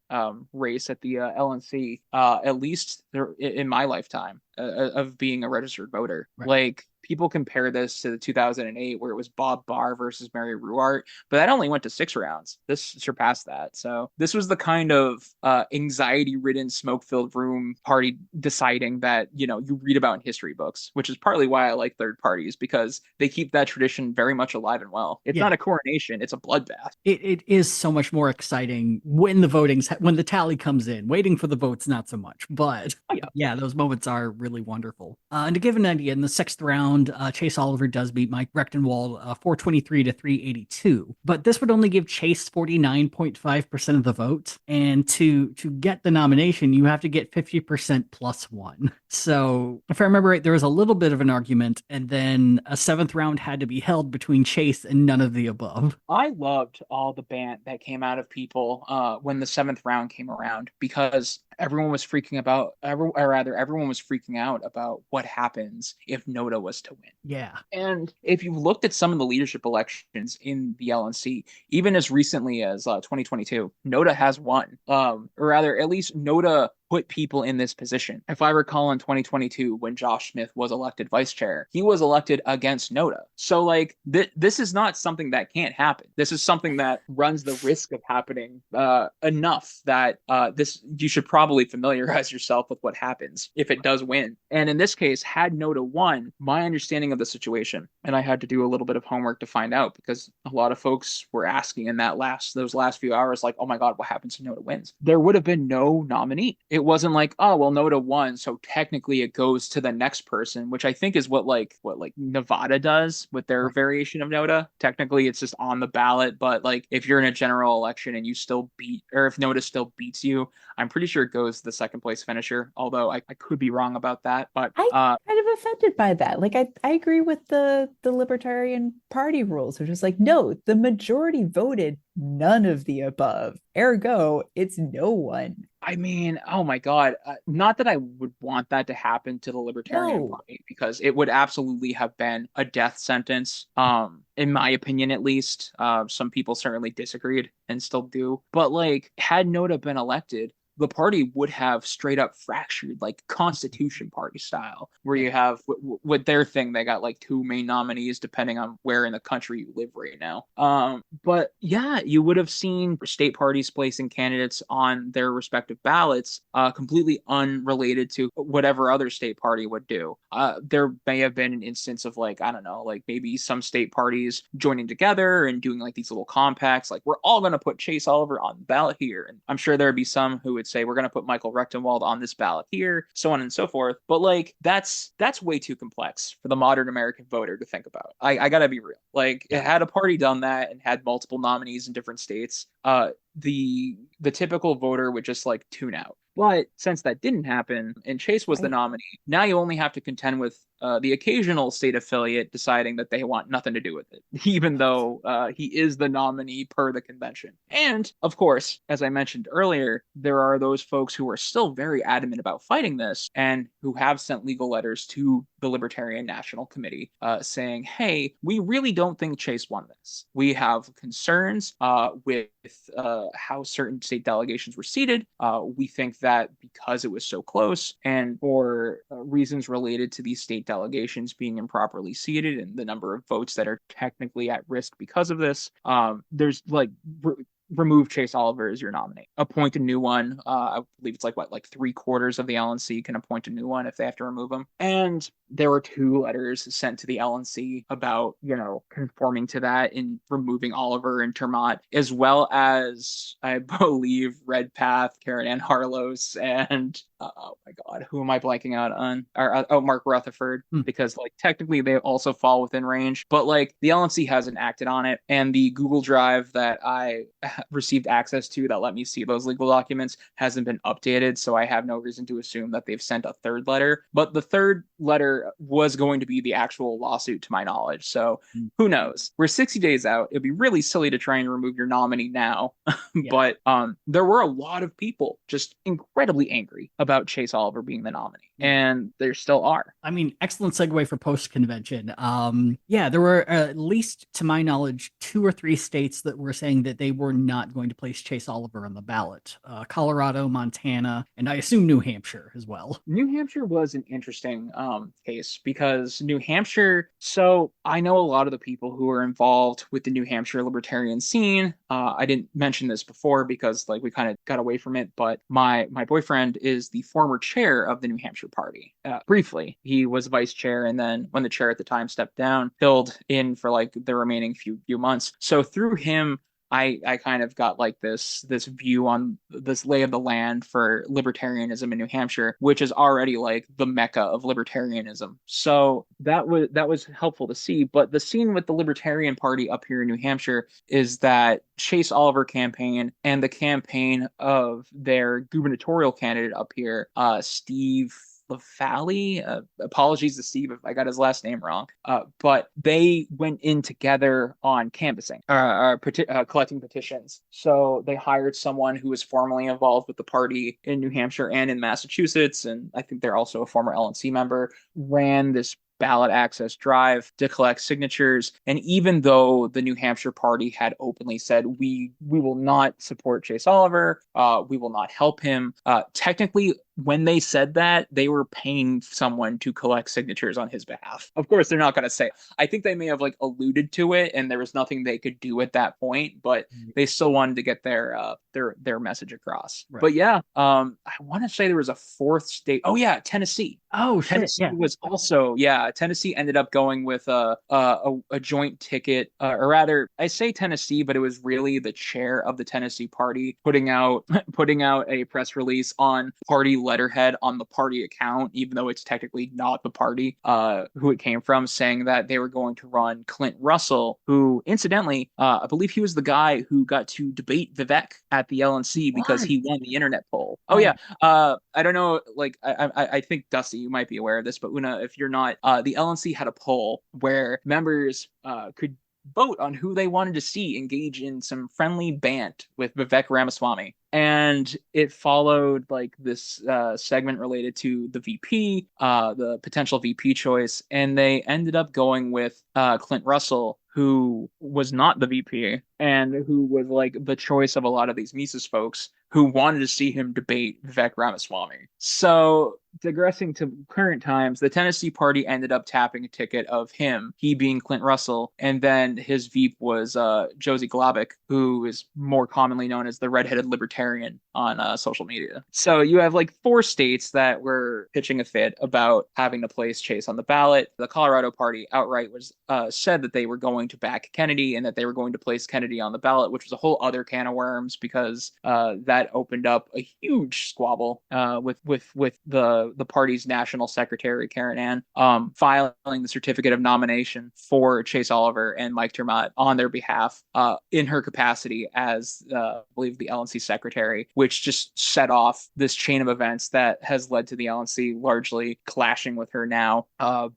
race at the LNC, at least in my lifetime of being a registered voter. Right. Like people compare this to the 2008 where it was Bob Barr versus Mary Ruwart, but that only went to 6 rounds. This surpassed that. So this was the kind of anxiety-ridden, smoke-filled room party deciding that, you know, you read about in history books, which is partly why I like third parties, because they keep that tradition very much alive and well. It's not a coronation, it's a bloodbath. It is so much more exciting when when the tally comes in. Waiting for the votes, not so much. But yeah, those moments are really wonderful. And to give an idea, in the 6th round, Chase Oliver does beat Mike Rechtenwald 423 to 382. But this would only give Chase 49.5% of the vote. And to get the nomination, you have to get 50% plus 1. So if I remember right, there was a little bit of an argument, and then a 7th round had to be held between Chase and none of the above. I loved all the bant that came out of people when the 7th round came around, because everyone was freaking out about what happens if Noda was to win. Yeah. And if you've looked at some of the leadership elections in the LNC, even as recently as 2022, Noda has won. Or rather, at least Noda put people in this position. If I recall in 2022, when Josh Smith was elected vice chair, he was elected against Noda. So like this is not something that can't happen. This is something that runs the risk of happening enough that you should probably familiarize yourself with what happens if it does win. And in this case, had Noda won, my understanding of the situation, and I had to do a little bit of homework to find out, because a lot of folks were asking in those last few hours, like, oh my God, what happens if Noda wins? There would have been no nominee. It wasn't like, oh, well, Noda won, so technically it goes to the next person, which I think is what Nevada does with their variation of Noda. Technically, it's just on the ballot, but like if you're in a general election and you still if Noda still beats you, I'm pretty sure it goes to the second place finisher, although I could be wrong about that. But I'm kind of offended by that. Like I agree with the Libertarian Party rules, which is like, no, the majority voted none of the above. Ergo, it's no one. I mean, oh my God. Not that I would want that to happen to the Libertarian Party, because it would absolutely have been a death sentence. In my opinion, at least. Some people certainly disagreed and still do. But like, had Noda been elected, the party would have straight up fractured, like Constitution Party style, where you have with their thing, they got like 2 main nominees depending on where in the country you live right now. But yeah, you would have seen state parties placing candidates on their respective ballots, completely unrelated to whatever other state party would do. There may have been an instance of like, I don't know, like maybe some state parties joining together and doing like these little compacts, like we're all going to put Chase Oliver on the ballot here. And I'm sure there'd be some who would say we're going to put Michael Rechtenwald on this ballot here, so on and so forth. But like that's way too complex for the modern American voter to think about. I gotta be real. Like, had a party done that and had multiple nominees in different states, the typical voter would just like tune out. But since that didn't happen and Chase was the nominee, now you only have to contend with the occasional state affiliate deciding that they want nothing to do with it, even though he is the nominee per the convention. And of course, as I mentioned earlier, there are those folks who are still very adamant about fighting this and who have sent legal letters to the Libertarian National Committee saying, hey, we really don't think Chase won this. We have concerns with how certain state delegations were seated. We think that because it was so close and for reasons related to these state delegations being improperly seated and the number of votes that are technically at risk because of this, there's like remove Chase Oliver as your nominee, appoint a new one. I believe it's like 3/4 of the LNC can appoint a new one if they have to remove him. And there were 2 letters sent to the LNC about, conforming to that in removing Oliver and Termott, as well as, I believe, Redpath, Karen Ann Harlos, and oh my God, who am I blanking out on? Mark Rutherford, because like technically they also fall within range, but like the LNC hasn't acted on it, and the Google Drive that I received access to that let me see those legal documents hasn't been updated, so I have no reason to assume that they've sent a 3rd letter. But the 3rd letter was going to be the actual lawsuit, to my knowledge. So who knows? We're 60 days out. It'd be really silly to try and remove your nominee now. But there were a lot of people just incredibly angry about Chase Oliver being the nominee, and there still are. I mean, excellent segue for post-convention. There were at least, to my knowledge, 2 or 3 states that were saying that they were not going to place Chase Oliver on the ballot. Colorado, Montana, and I assume New Hampshire as well. New Hampshire was an interesting case because New Hampshire, so I know a lot of the people who are involved with the New Hampshire libertarian scene. I didn't mention this before because like we kind of got away from it, but my boyfriend is the former chair of the New Hampshire party. Briefly, he was vice chair, and then when the chair at the time stepped down, filled in for like the remaining few months. So through him, I kind of got like this view on this lay of the land for libertarianism in New Hampshire, which is already like the mecca of libertarianism. So that was helpful to see. But the scene with the Libertarian Party up here in New Hampshire is that Chase Oliver campaign and the campaign of their gubernatorial candidate up here, Steve LaFally, apologies to Steve if I got his last name wrong, but they went in together on canvassing, collecting petitions. So they hired someone who was formerly involved with the party in New Hampshire and in Massachusetts, and I think they're also a former LNC member, ran this ballot access drive to collect signatures. And even though the New Hampshire party had openly said, we will not support Chase Oliver, we will not help him, technically, when they said that, they were paying someone to collect signatures on his behalf. Of course, they're not going to say. I think they may have like alluded to it, and there was nothing they could do at that point, but they still wanted to get their message across. Right. But yeah, I want to say there was a 4th state. Oh yeah, Tennessee. Oh, Tennessee was also, Tennessee ended up going with a joint ticket, or rather, I say Tennessee, but it was really the chair of the Tennessee party putting out a press release on party letterhead on the party account, even though it's technically not the party who it came from, saying that they were going to run Clint Russell, who incidentally, I believe he was the guy who got to debate Vivek at the LNC because he won the internet poll. Oh yeah. I don't know, like I think Dusty, you might be aware of this, but Una, if you're not, the LNC had a poll where members could vote on who they wanted to see engage in some friendly bant with Vivek Ramaswamy. And it followed like this segment related to the VP, the potential VP choice. And they ended up going with Clint Russell, who was not the VP and who was like the choice of a lot of these Mises folks who wanted to see him debate Vivek Ramaswamy. So digressing to current times, the Tennessee party ended up tapping a ticket of him, he being Clint Russell, and then his VP was Josie Glavic, who is more commonly known as the redheaded libertarian on social media. So you have like 4 states that were pitching a fit about having to place Chase on the ballot. The Colorado party outright was said that they were going to back Kennedy and that they were going to place Kennedy on the ballot, which was a whole other can of worms because that opened up a huge squabble with the party's national secretary, Karen Ann, filing the certificate of nomination for Chase Oliver and Mike Termott on their behalf in her capacity as, I believe, the LNC secretary, which just set off this chain of events that has led to the LNC largely clashing with her now.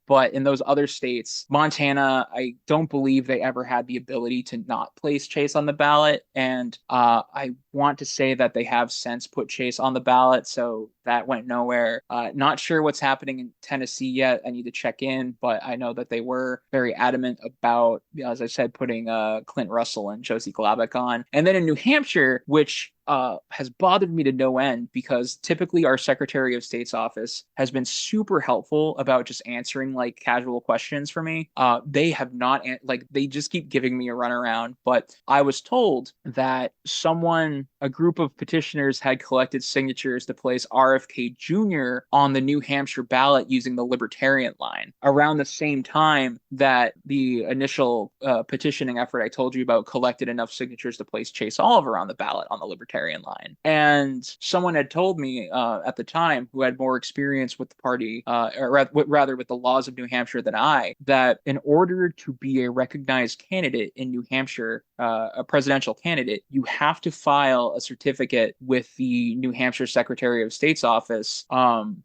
But in those other states, Montana, I don't believe they ever had the ability to not place Chase on the ballot. And I want to say that they have since put Chase on the ballot, so that went nowhere. Not sure what's happening in Tennessee yet. I need to check in, but I know that they were very adamant about, as I said, putting Clint Russell and Josie Glavic on. And then in New Hampshire, which has bothered me to no end, because typically our Secretary of State's office has been super helpful about just answering like casual questions for me. They have not, like, they just keep giving me a runaround. But I was told that a group of petitioners had collected signatures to place RFK Jr. on the New Hampshire ballot using the Libertarian line around the same time that the initial petitioning effort I told you about collected enough signatures to place Chase Oliver on the ballot on the Libertarian line. And someone had told me at the time, who had more experience with the party, or rather with the laws of New Hampshire than I, that in order to be a recognized candidate in New Hampshire, a presidential candidate, you have to file a certificate with the New Hampshire Secretary of State's office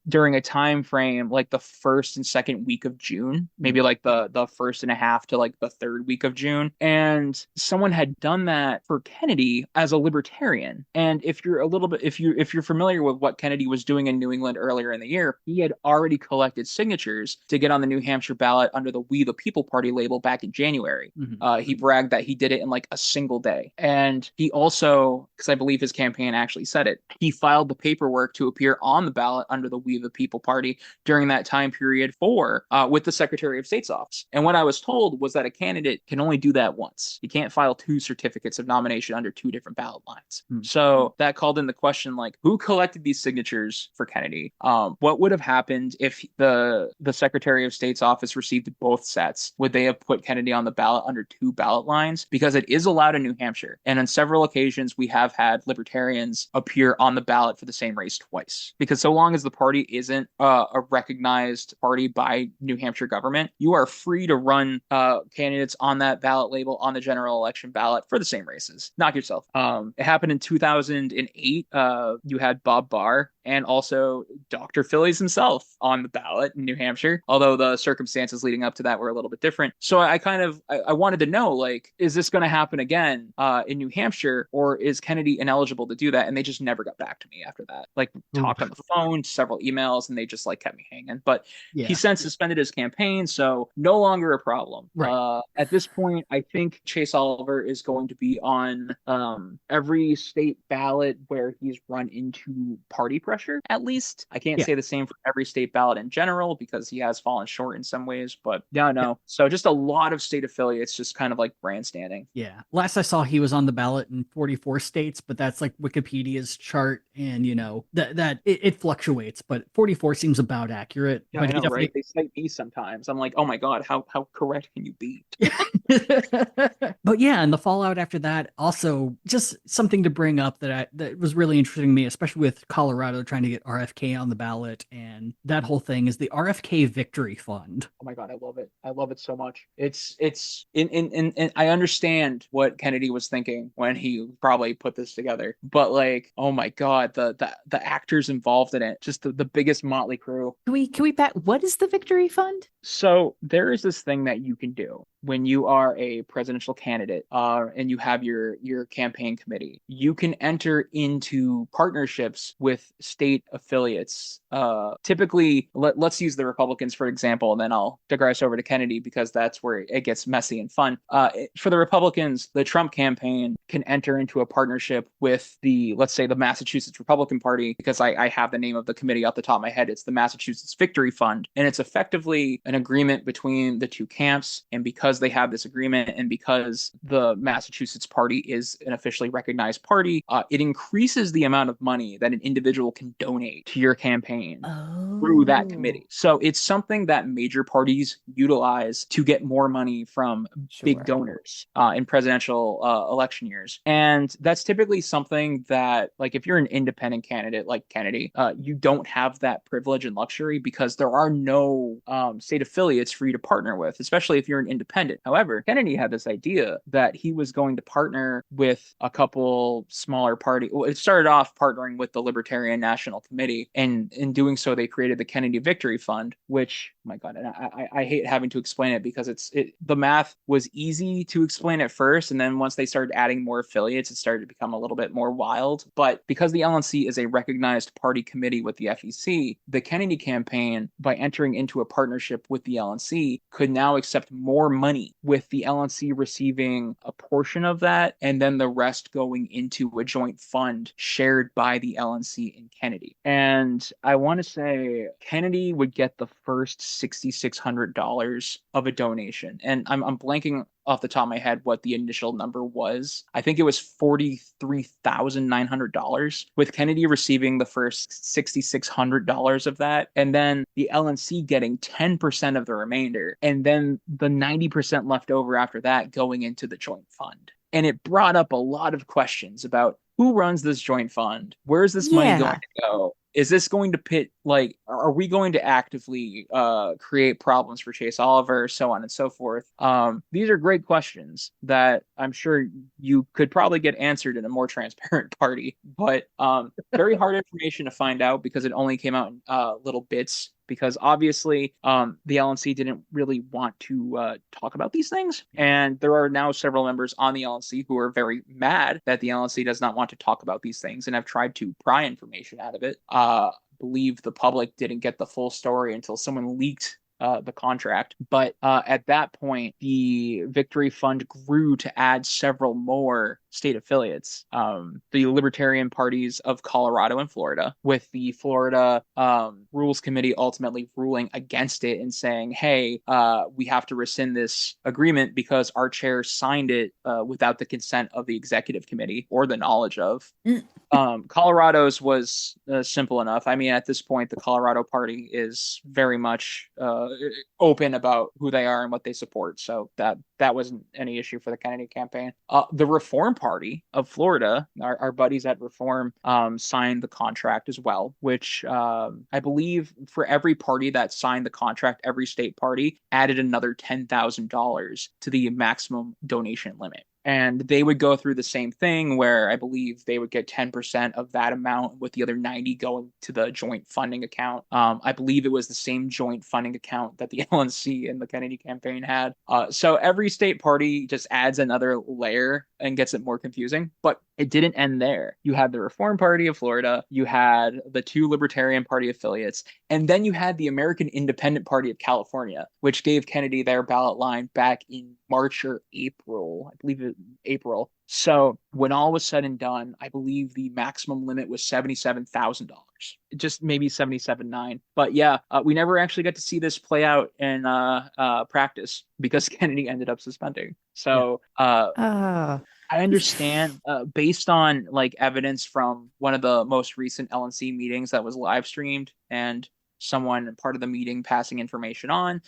during a time frame like the first and second week of June, maybe like the first and a half to like the third week of June. And someone had done that for Kennedy as a libertarian. And if you're familiar with what Kennedy was doing in New England earlier in the year, he had already collected signatures to get on the New Hampshire ballot under the We the People Party label back in January. He bragged that he did it in like a single day. And he also, because I believe his campaign actually said it, he filed the paperwork to appear on the ballot under the We the People Party during that time period with the Secretary of State's office. And what I was told was that a candidate can only do that once. You can't file two certificates of nomination under two different ballot lines. So that called in the question, like, who collected these signatures for Kennedy? What would have happened if the Secretary of State's office received both sets? Would they have put Kennedy on the ballot under two ballot lines? Because it is allowed in New Hampshire. And on several occasions, we have had libertarians appear on the ballot for the same race twice. Because so long as the party isn't a recognized party by New Hampshire government, you are free to run candidates on that ballot label on the general election ballot for the same races. Knock yourself. It happened in 2008. You had Bob Barr and also Dr. Phillies himself on the ballot in New Hampshire, although the circumstances leading up to that were a little bit different. So I wanted to know, like, is this going to happen again in New Hampshire, or is Kennedy ineligible to do that? And they just never got back to me after that. Like, talked on the phone, several emails, and they just like kept me hanging. But he since suspended his campaign, so no longer a problem. Right. At this point, I think Chase Oliver is going to be on every state ballot where he's run into party pressure, at least. I can't say the same for every state ballot in general, because he has fallen short in some ways, but no. So just a lot of state affiliates just kind of like grandstanding. Yeah. Last I saw, he was on the ballot in 44 states, but that's like Wikipedia's chart, and you know that it fluctuates, but 44 seems about accurate. Yeah, but I know, right? They cite me sometimes. I'm like, oh my God, how correct can you be? But yeah, and the fallout after that, also just something to bring up that was really interesting to me, especially with Colorado trying to get RFK on the ballot, and that whole thing is the RFK Victory Fund. Oh my God, I love it. I love it so much. It's in I understand what Kennedy was thinking when he probably put this together, but like, oh my God, the actors involved in it, just the biggest motley crew. Can we back? What is the Victory Fund? So there is this thing that you can do when you are a presidential candidate and you have your campaign committee. You can enter into partnerships with state affiliates. Typically, let's use the Republicans for example, and then I'll digress over to Kennedy because that's where it gets messy and fun. For the Republicans, the Trump campaign can enter into a partnership with let's say the Massachusetts Republican Party, because I have the name of the committee off the top of my head. It's the Massachusetts Victory Fund, and it's effectively an agreement between the two camps. And because they have this agreement, and because the Massachusetts party is an officially recognized party, it increases the amount of money that an individual can donate to your campaign through that committee. So it's something that major parties utilize to get more money from big donors in presidential election years. And that's typically something that, like, if you're an independent candidate like Kennedy, you don't have that privilege and luxury, because there are no state affiliates for you to partner with, especially if you're an independent. However, Kennedy had this idea that he was going to partner with a couple smaller party. Well, it started off partnering with the Libertarian National Committee, and in doing so, they created the Kennedy Victory Fund, which, oh my God, and I hate having to explain it, because the math was easy to explain at first, and then once they started adding more affiliates, it started to become a little bit more wild. But because the LNC is a recognized party committee with the FEC, the Kennedy campaign, by entering into a partnership with the LNC could now accept more money, with the LNC receiving a portion of that and then the rest going into a joint fund shared by the LNC and Kennedy. And I want to say Kennedy would get the first $6,600 of a donation. And I'm blanking off the top of my head what the initial number was. I think it was $43,900, with Kennedy receiving the first $6,600 of that, and then the LNC getting 10% of the remainder, and then the 90% left over after that going into the joint fund. And it brought up a lot of questions about who runs this joint fund? Where's this money going to go? Is this going to pit, like, are we going to actively create problems for Chase Oliver, so on and so forth? These are great questions that I'm sure you could probably get answered in a more transparent party, but very hard information to find out because it only came out in little bits. Because obviously the LNC didn't really want to talk about these things. And there are now several members on the LNC who are very mad that the LNC does not want to talk about these things and have tried to pry information out of it. Believe the public didn't get the full story until someone leaked the contract. But at that point, the Victory Fund grew to add several more state affiliates, the Libertarian parties of Colorado and Florida, with the Florida Rules Committee ultimately ruling against it and saying, hey, we have to rescind this agreement because our chair signed it without the consent of the executive committee or the knowledge of. Colorado's was simple enough. I mean, at this point, the Colorado party is very much open about who they are and what they support. So that wasn't any issue for the Kennedy campaign. The Reform Party of Florida, our buddies at Reform, signed the contract as well, which I believe for every party that signed the contract, every state party added another $10,000 to the maximum donation limit. And they would go through the same thing where I believe they would get 10% of that amount, with the other 90 going to the joint funding account. I believe it was the same joint funding account that the LNC and the Kennedy campaign had. So every state party just adds another layer and gets it more confusing. But it didn't end there. You had the Reform Party of Florida, you had the two Libertarian Party affiliates, and then you had the American Independent Party of California, which gave Kennedy their ballot line back in March or April. I believe it April. So when all was said and done, I believe the maximum limit was $77,000. Just maybe $77,900. But yeah, we never actually got to see this play out in practice because Kennedy ended up suspending. So I understand, based on like evidence from one of the most recent LNC meetings that was live streamed and someone part of the meeting passing information on,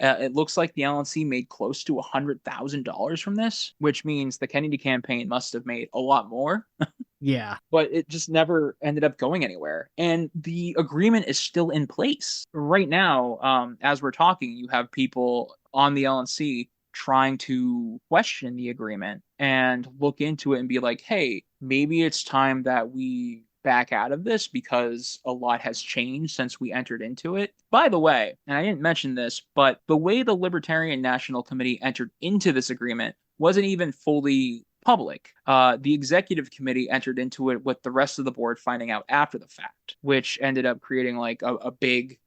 it looks like the LNC made close to $100,000 from this, which means the Kennedy campaign must have made a lot more. Yeah. But it just never ended up going anywhere. And the agreement is still in place. Right now, as we're talking, you have people on the LNC trying to question the agreement and look into it and be like, hey, maybe it's time that we back out of this because a lot has changed since we entered into it. By the way, and I didn't mention this, but the way the Libertarian National Committee entered into this agreement wasn't even fully public. The executive committee entered into it with the rest of the board finding out after the fact, which ended up creating like a big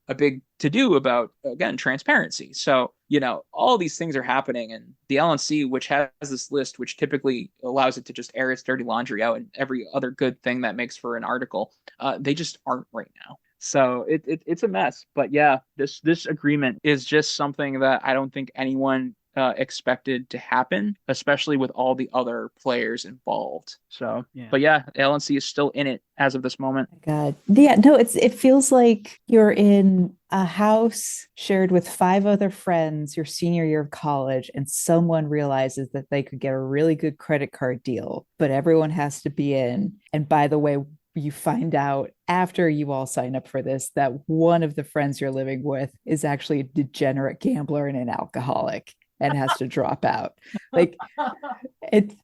to-do about, again, transparency. So, you know, all these things are happening, and the LNC, which has this list, which typically allows it to just air its dirty laundry out and every other good thing that makes for an article, they just aren't right now. So it's a mess. But yeah, this agreement is just something that I don't think anyone expected to happen, especially with all the other players involved. So, yeah. But yeah, LNC is still in it as of this moment. Oh my God. Yeah, no, it feels like you're in a house shared with 5 other friends your senior year of college, and someone realizes that they could get a really good credit card deal, but everyone has to be in. And by the way, you find out after you all sign up for this that one of the friends you're living with is actually a degenerate gambler and an alcoholic and has to drop out. Like, it's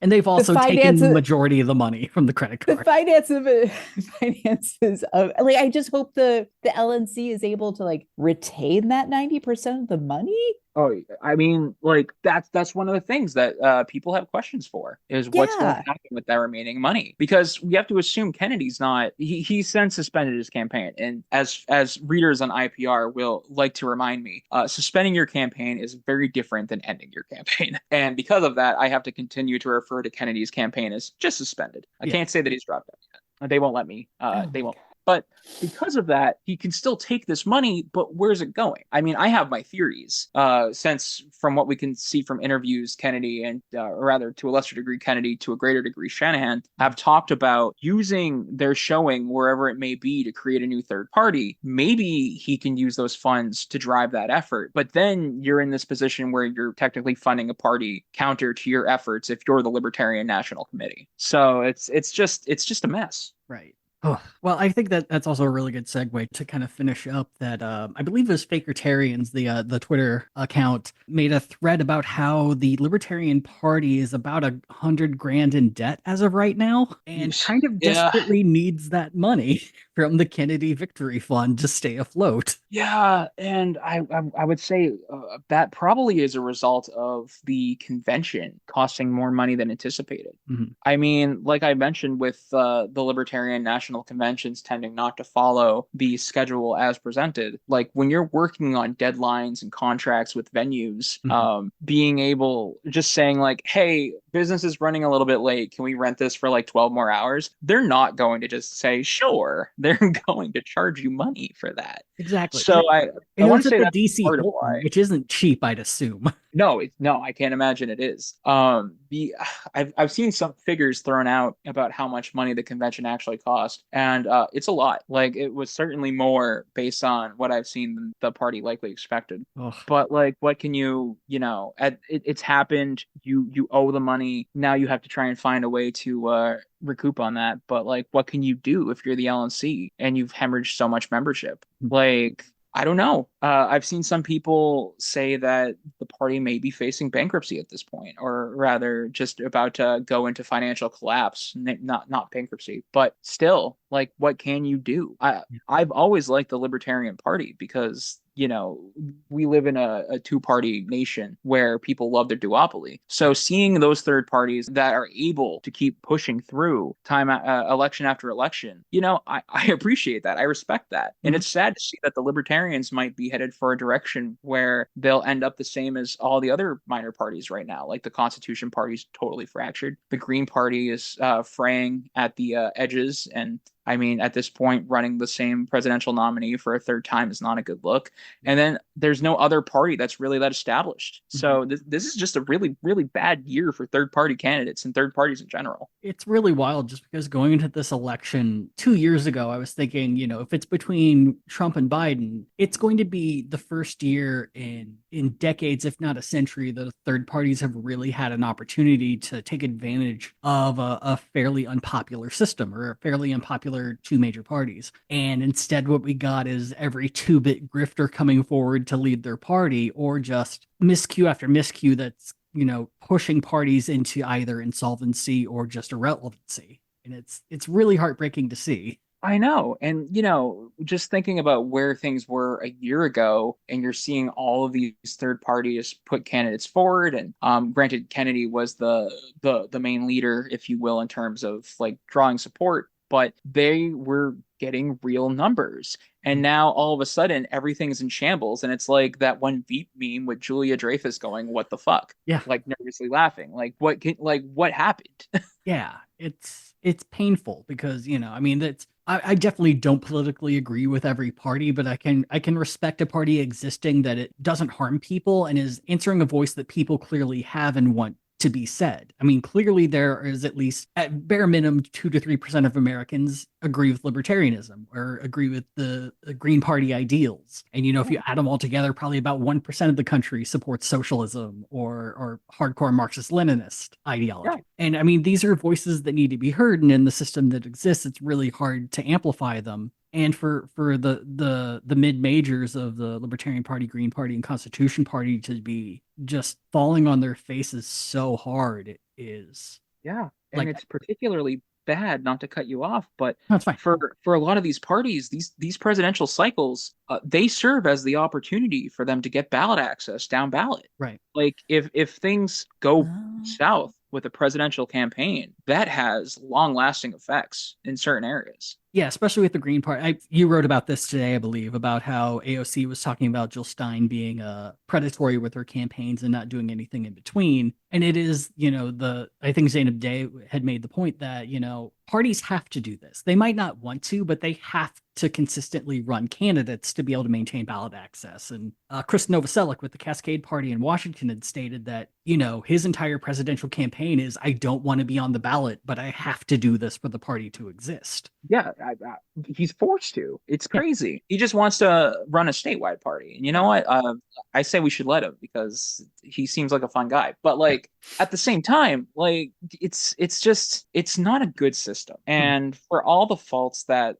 and they've also taken the majority of the money from the credit card. The finances of like, I just hope the LNC is able to like retain that 90% of the money. Oh, I mean, like that's one of the things that people have questions for is what's going to Yeah. happen with that remaining money because we have to assume Kennedy's not he's since suspended his campaign, and as readers on IPR will like to remind me, suspending your campaign is very different than ending your campaign, and because of that, I have to continue to refer to Kennedy's campaign as just suspended. I Yeah. can't say that he's dropped out yet. They won't let me. Oh They my won't. But because of that, he can still take this money, but where's it going? I mean, I have my theories. Since from what we can see from interviews, Kennedy and or rather to a lesser degree Kennedy, to a greater degree Shanahan, have talked about using their showing wherever it may be to create a new third party. Maybe he can use those funds to drive that effort. But then you're in this position where you're technically funding a party counter to your efforts if you're the Libertarian National Committee. So it's just a mess. Right. Oh, well, I think that that's also a really good segue to kind of finish up that I believe it was Fakertarians, the Twitter account, made a thread about how the Libertarian Party is about $100,000 in debt as of right now, and kind of Yeah. desperately needs that money from the Kennedy Victory Fund to stay afloat. Yeah, and I would say that probably is a result of the convention costing more money than anticipated. Mhm. I mean, like I mentioned, with the Libertarian National Conventions tending not to follow the schedule as presented, like when you're working on deadlines and contracts with venues, being able just saying like, "Hey, business is running a little bit late. Can we rent this for like 12 more hours?" They're not going to just say, "Sure." They're going to charge you money for that. Exactly. So I And it want was to at say the that's DC part of Hilton, why. which isn't cheap, I'd assume. No, I can't imagine it is. The I've seen some figures thrown out about how much money the convention actually cost, and it's a lot. Like it was certainly more based on what I've seen than the party likely expected. Ugh. But like, what can it's happened. You owe the money. Now you have to try and find a way to recoup on that. But like, what can you do if you're the LNC and you've hemorrhaged so much membership? Like, I don't know. I've seen some people say that the party may be facing bankruptcy at this point, or rather, just about to go into financial collapse. Not bankruptcy, but still, like, what can you do? I've always liked the Libertarian Party because we live in a two-party nation where people love their duopoly. So seeing those third parties that are able to keep pushing through election after election, I appreciate that. I respect that. And it's sad to see that the Libertarians might be headed for a direction where they'll end up the same as all the other minor parties right now. Like the Constitution Party is totally fractured. The Green Party is fraying at the edges, and I mean, at this point, running the same presidential nominee for a third time is not a good look. And then there's no other party that's really that established. So this is just a really, really bad year for third party candidates and third parties in general. It's really wild just because going into this election 2 years ago, I was thinking, if it's between Trump and Biden, it's going to be the first year in decades, if not a century, that third parties have really had an opportunity to take advantage of a fairly unpopular system or a fairly unpopular two major parties. And instead, what we got is every two-bit grifter coming forward to lead their party, or just miscue after miscue that's pushing parties into either insolvency or just irrelevancy. And it's really heartbreaking to see. I know. And, just thinking about where things were a year ago, and you're seeing all of these third parties put candidates forward. And granted, Kennedy was the main leader, if you will, in terms of like drawing support, but they were getting real numbers. And now all of a sudden everything's in shambles. And it's like that one Veep meme with Julia Dreyfus going, "What the fuck?" Yeah. Like nervously laughing. Like what happened? Yeah, it's painful because I mean I definitely don't politically agree with every party, but I can respect a party existing that it doesn't harm people and is answering a voice that people clearly have and want to be said. I mean, clearly there is at least at bare minimum 2 to 3% of Americans agree with libertarianism or agree with the Green Party ideals. And if you add them all together, probably about 1% of the country supports socialism or hardcore Marxist-Leninist ideology. Yeah. And I mean, these are voices that need to be heard, and in the system that exists, it's really hard to amplify them. And for the mid majors of the Libertarian Party, Green Party, and Constitution Party to be just falling on their faces so hard, it is. Yeah. And it's particularly bad, not to cut you off, but That's fine. for a lot of these parties, these presidential cycles, they serve as the opportunity for them to get ballot access down ballot. Right. Like if things go Oh. south with a presidential campaign, that has long-lasting effects in certain areas. Yeah, especially with the Green Party. You wrote about this today, I believe, about how AOC was talking about Jill Stein being predatory with her campaigns and not doing anything in between. And it is, I think Zainab Day had made the point that, parties have to do this. They might not want to, but they have to consistently run candidates to be able to maintain ballot access. And Chris Novoselic with the Cascade Party in Washington had stated that, his entire presidential campaign is, I don't want to be on the ballot, but I have to do this for the party to exist. Yeah, he's forced to. It's crazy. He just wants to run a statewide party. And you know what? I say we should let him because he seems like a fun guy. But like at the same time, like it's not a good system. And for all the faults that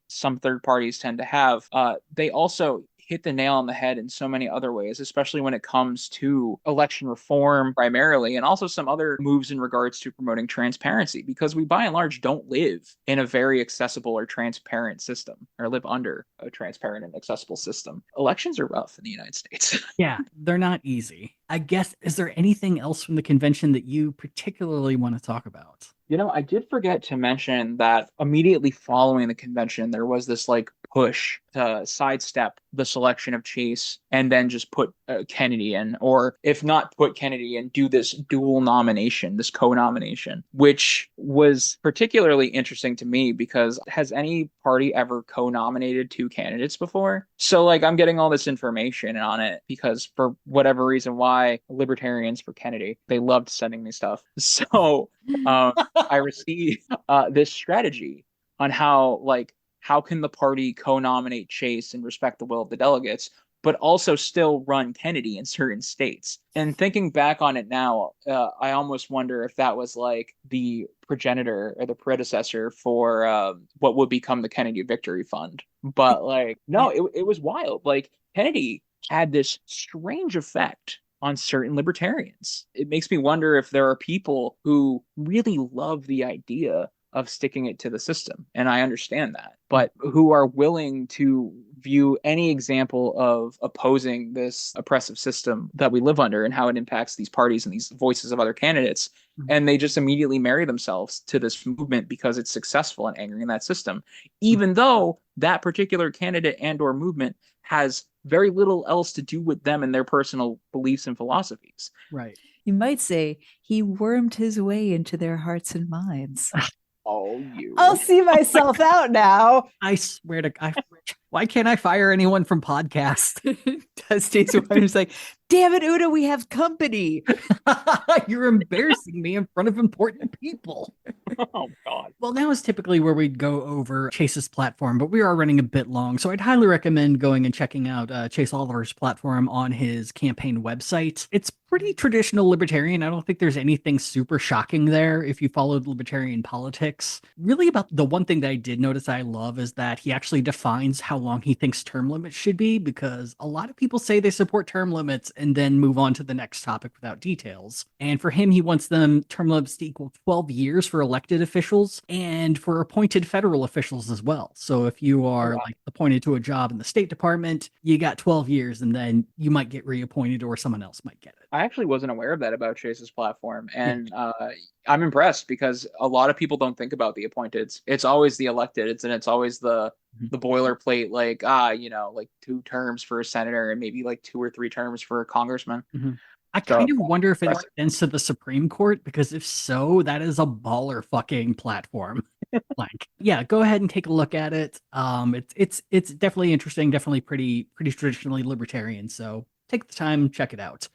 some third parties tend to have, they also hit the nail on the head in so many other ways, especially when it comes to election reform primarily, and also some other moves in regards to promoting transparency, because we by and large don't live in a very accessible or transparent system, or live under a transparent and accessible system. Elections are rough in the United States. Yeah, they're not easy. I guess, is there anything else from the convention that you particularly want to talk about? I did forget to mention that immediately following the convention, there was this like push to sidestep the selection of Chase and then just put Kennedy in, or if not put Kennedy in, do this dual nomination, this co-nomination, which was particularly interesting to me because has any party ever co-nominated two candidates before? So like I'm getting all this information on it because for whatever reason why libertarians for Kennedy, they loved sending me stuff. So I received this strategy on how can the party co-nominate Chase and respect the will of the delegates, but also still run Kennedy in certain states. And thinking back on it now, I almost wonder if that was like the progenitor or the predecessor for what would become the Kennedy Victory Fund. But like, no, it was wild. Like Kennedy had this strange effect on certain libertarians. It makes me wonder if there are people who really love the idea of sticking it to the system, and I understand that, but who are willing to view any example of opposing this oppressive system that we live under and how it impacts these parties and these voices of other candidates, and they just immediately marry themselves to this movement because it's successful in angering that system, even though that particular candidate and or movement has very little else to do with them and their personal beliefs and philosophies. Right. You might say he wormed his way into their hearts and minds. Oh, you. I'll see myself out now. I swear to God. Why can't I fire anyone from podcast? Dusty's wife like, damn it, Una, we have company. You're embarrassing me in front of important people. Oh, God. Well, that was typically where we'd go over Chase's platform, but we are running a bit long. So I'd highly recommend going and checking out Chase Oliver's platform on his campaign website. It's pretty traditional libertarian. I don't think there's anything super shocking there if you followed libertarian politics. Really, about the one thing that I did notice I love is that he actually defines how long he thinks term limits should be, because a lot of people say they support term limits and then move on to the next topic without details. And for him, he wants them term limits to equal 12 years for elected officials and for appointed federal officials as well. So if you are like appointed to a job in the State Department, you got 12 years and then you might get reappointed or someone else might get it. I actually wasn't aware of that about Chase's platform. And I'm impressed because a lot of people don't think about the appointeds. It's always the elected. It's always the boilerplate, like, like 2 terms for a senator and maybe like 2 or 3 terms for a congressman. I kind of wonder if it extends to the Supreme Court, because if so, that is a baller fucking platform. Yeah, go ahead and take a look at it. It's definitely interesting, definitely pretty traditionally libertarian. So take the time, check it out.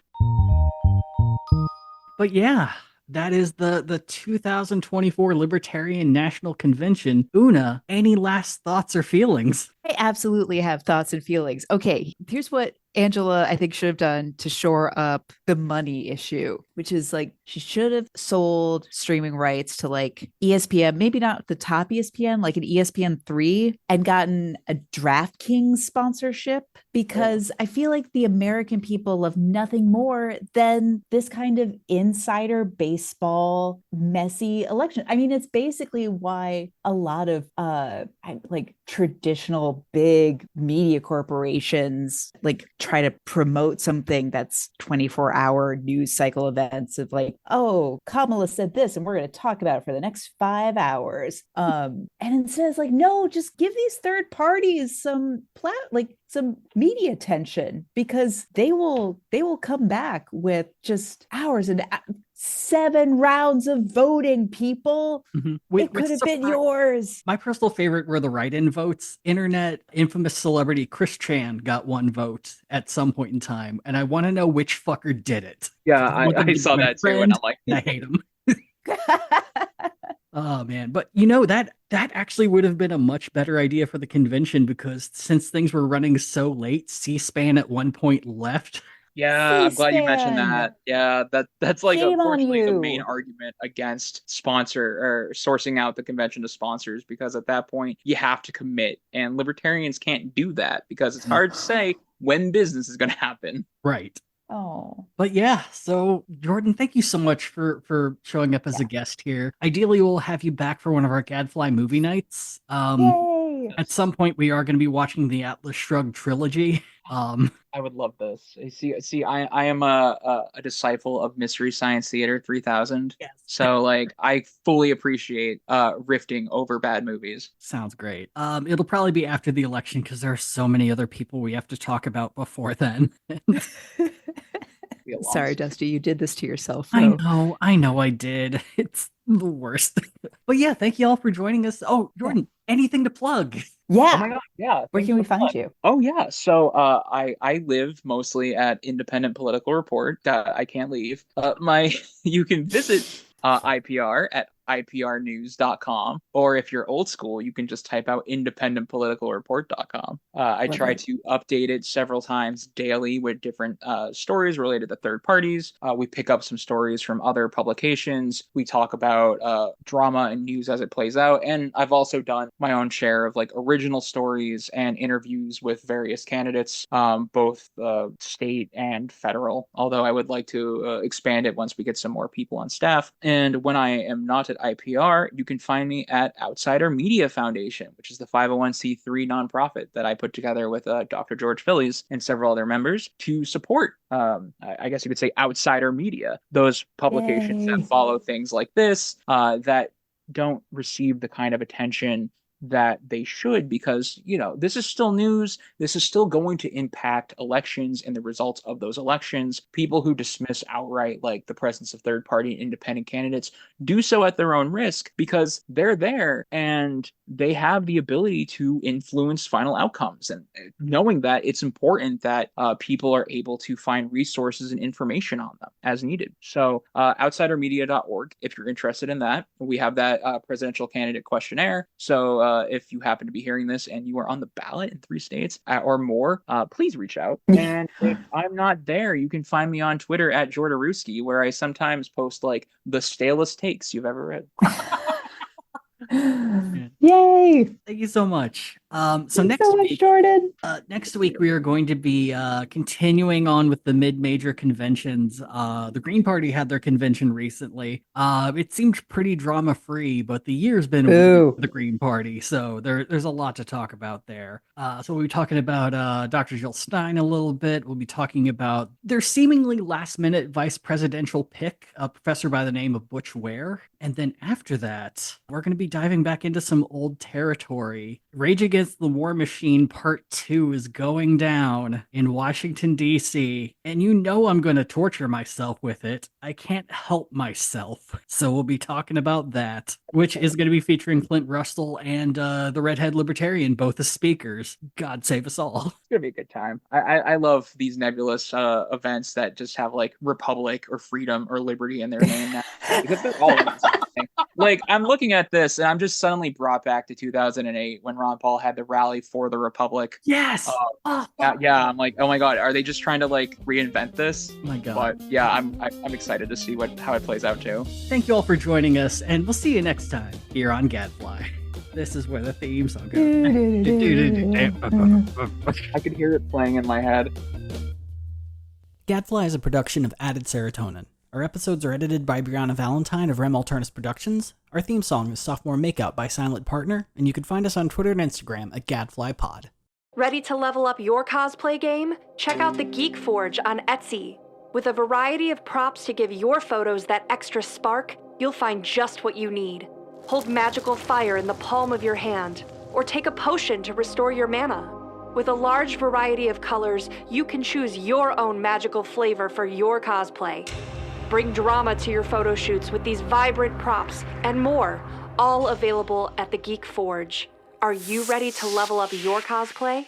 But yeah, that is the 2024 Libertarian National Convention. Una, any last thoughts or feelings? I absolutely have thoughts and feelings. Okay, here's what Angela, I think, should have done to shore up the money issue. which is like she should have sold streaming rights to like ESPN, maybe not the top ESPN, like an ESPN3, and gotten a DraftKings sponsorship, because I feel like the American people love nothing more than this kind of insider baseball messy election. I mean, it's basically why a lot of like traditional big media corporations like try to promote something that's 24-hour news cycle events of like, oh, Kamala said this and we're going to talk about it for the next 5 hours. And instead it's like, no, just give these third parties some some media attention, because they will come back with just hours and 7 rounds of voting, people. It could have been yours. My personal favorite were the write-in votes. Internet infamous celebrity Chris Chan got 1 vote at some point in time, and I want to know which fucker did it. Yeah, I saw that too, and I'm like, I hate him. Oh man, but you know that actually would have been a much better idea for the convention, because since things were running so late, C-SPAN at one point left. Yeah, I'm glad you mentioned that. Yeah, that's like Shame on unfortunately the you. main argument against sponsor or sourcing out the convention to sponsors, because at that point you have to commit, and libertarians can't do that because it's hard to say when business is going to happen. Right. Oh, But yeah, so Jordan, thank you so much for showing up as a guest here. Ideally, we'll have you back for one of our Gadfly movie nights. yay. At some point, we are going to be watching the Atlas Shrugged trilogy. I would love this. See, I am a disciple of Mystery Science Theater 3000. Yes. So like I fully appreciate rifting over bad movies. Sounds great. It'll probably be after the election because there are so many other people we have to talk about before then. Be a long Sorry, story. Dusty, you did this to yourself. I know I did. It's the worst. But yeah, thank you all for joining us. Oh, Jordan, anything to plug? Yeah. Oh my God, yeah. Where thanks can we so find much. you? Oh yeah. So I live mostly at Independent Political Report. I can't leave. You can visit IPR at iprnews.com, or if you're old school, you can just type out independentpoliticalreport.com. I try to update it several times daily with different stories related to third parties. We pick up some stories from other publications. We talk about drama and news as it plays out. And I've also done my own share of like original stories and interviews with various candidates, both state and federal, although I would like to expand it once we get some more people on staff. And when I am not at IPR, you can find me at Outsider Media Foundation, which is the 501c3 nonprofit that I put together with Dr. George Phillies and several other members to support, I guess you could say, outsider media, those publications Yay. that follow things like this, that don't receive the kind of attention that they should, because this is still news. This is still going to impact elections and the results of those elections. People who dismiss outright like the presence of third party independent candidates do so at their own risk, because they're there and they have the ability to influence final outcomes. And knowing that, it's important that people are able to find resources and information on them as needed. So outsidermedia.org, if you're interested in that. We have that presidential candidate questionnaire. So if you happen to be hearing this and you are on the ballot in 3 states or more, please reach out. And if I'm not there, you can find me on Twitter at Jordaruski, where I sometimes post like the stalest takes you've ever read. Yay. Thank you so much. So Thanks next so much, week, Jordan. next week we are going to be continuing on with the mid-major conventions. The Green Party had their convention recently. It seemed pretty drama-free, but the year's been weird for the Green Party, so there's a lot to talk about there. So we'll be talking about Dr. Jill Stein a little bit. We'll be talking about their seemingly last-minute vice presidential pick, a professor by the name of Butch Ware. And then after that, we're going to be diving back into some old territory. Rage Against the War Machine Part 2 is going down in Washington, D.C., and I'm going to torture myself with it. I can't help myself. So we'll be talking about that, which is going to be featuring Clint Russell and the Redhead Libertarian, both as speakers. God save us all. It's gonna be a good time. I love these nebulous events that just have like Republic or Freedom or Liberty in their name now, because they're all the same thing. Like, I'm looking at this and I'm just suddenly brought back to 2008 when Ron Paul had the rally for the Republic. Yes. Oh, Yeah, I'm like, oh my God, are they just trying to like reinvent this? Oh my God. But yeah, I'm excited to see how it plays out too. Thank you all for joining us, and we'll see you next time here on Gadfly. This is where the theme song goes. I could hear it playing in my head. Gadfly is a production of Added Serotonin. Our episodes are edited by Brianna Valentine of Rem Alternus Productions. Our theme song is Sophomore Makeout by Silent Partner, and you can find us on Twitter and Instagram at GadflyPod. Ready to level up your cosplay game? Check out the Geek Forge on Etsy. With a variety of props to give your photos that extra spark, you'll find just what you need. Hold magical fire in the palm of your hand, or take a potion to restore your mana. With a large variety of colors, you can choose your own magical flavor for your cosplay. Bring drama to your photo shoots with these vibrant props and more, all available at the Geek Forge. Are you ready to level up your cosplay?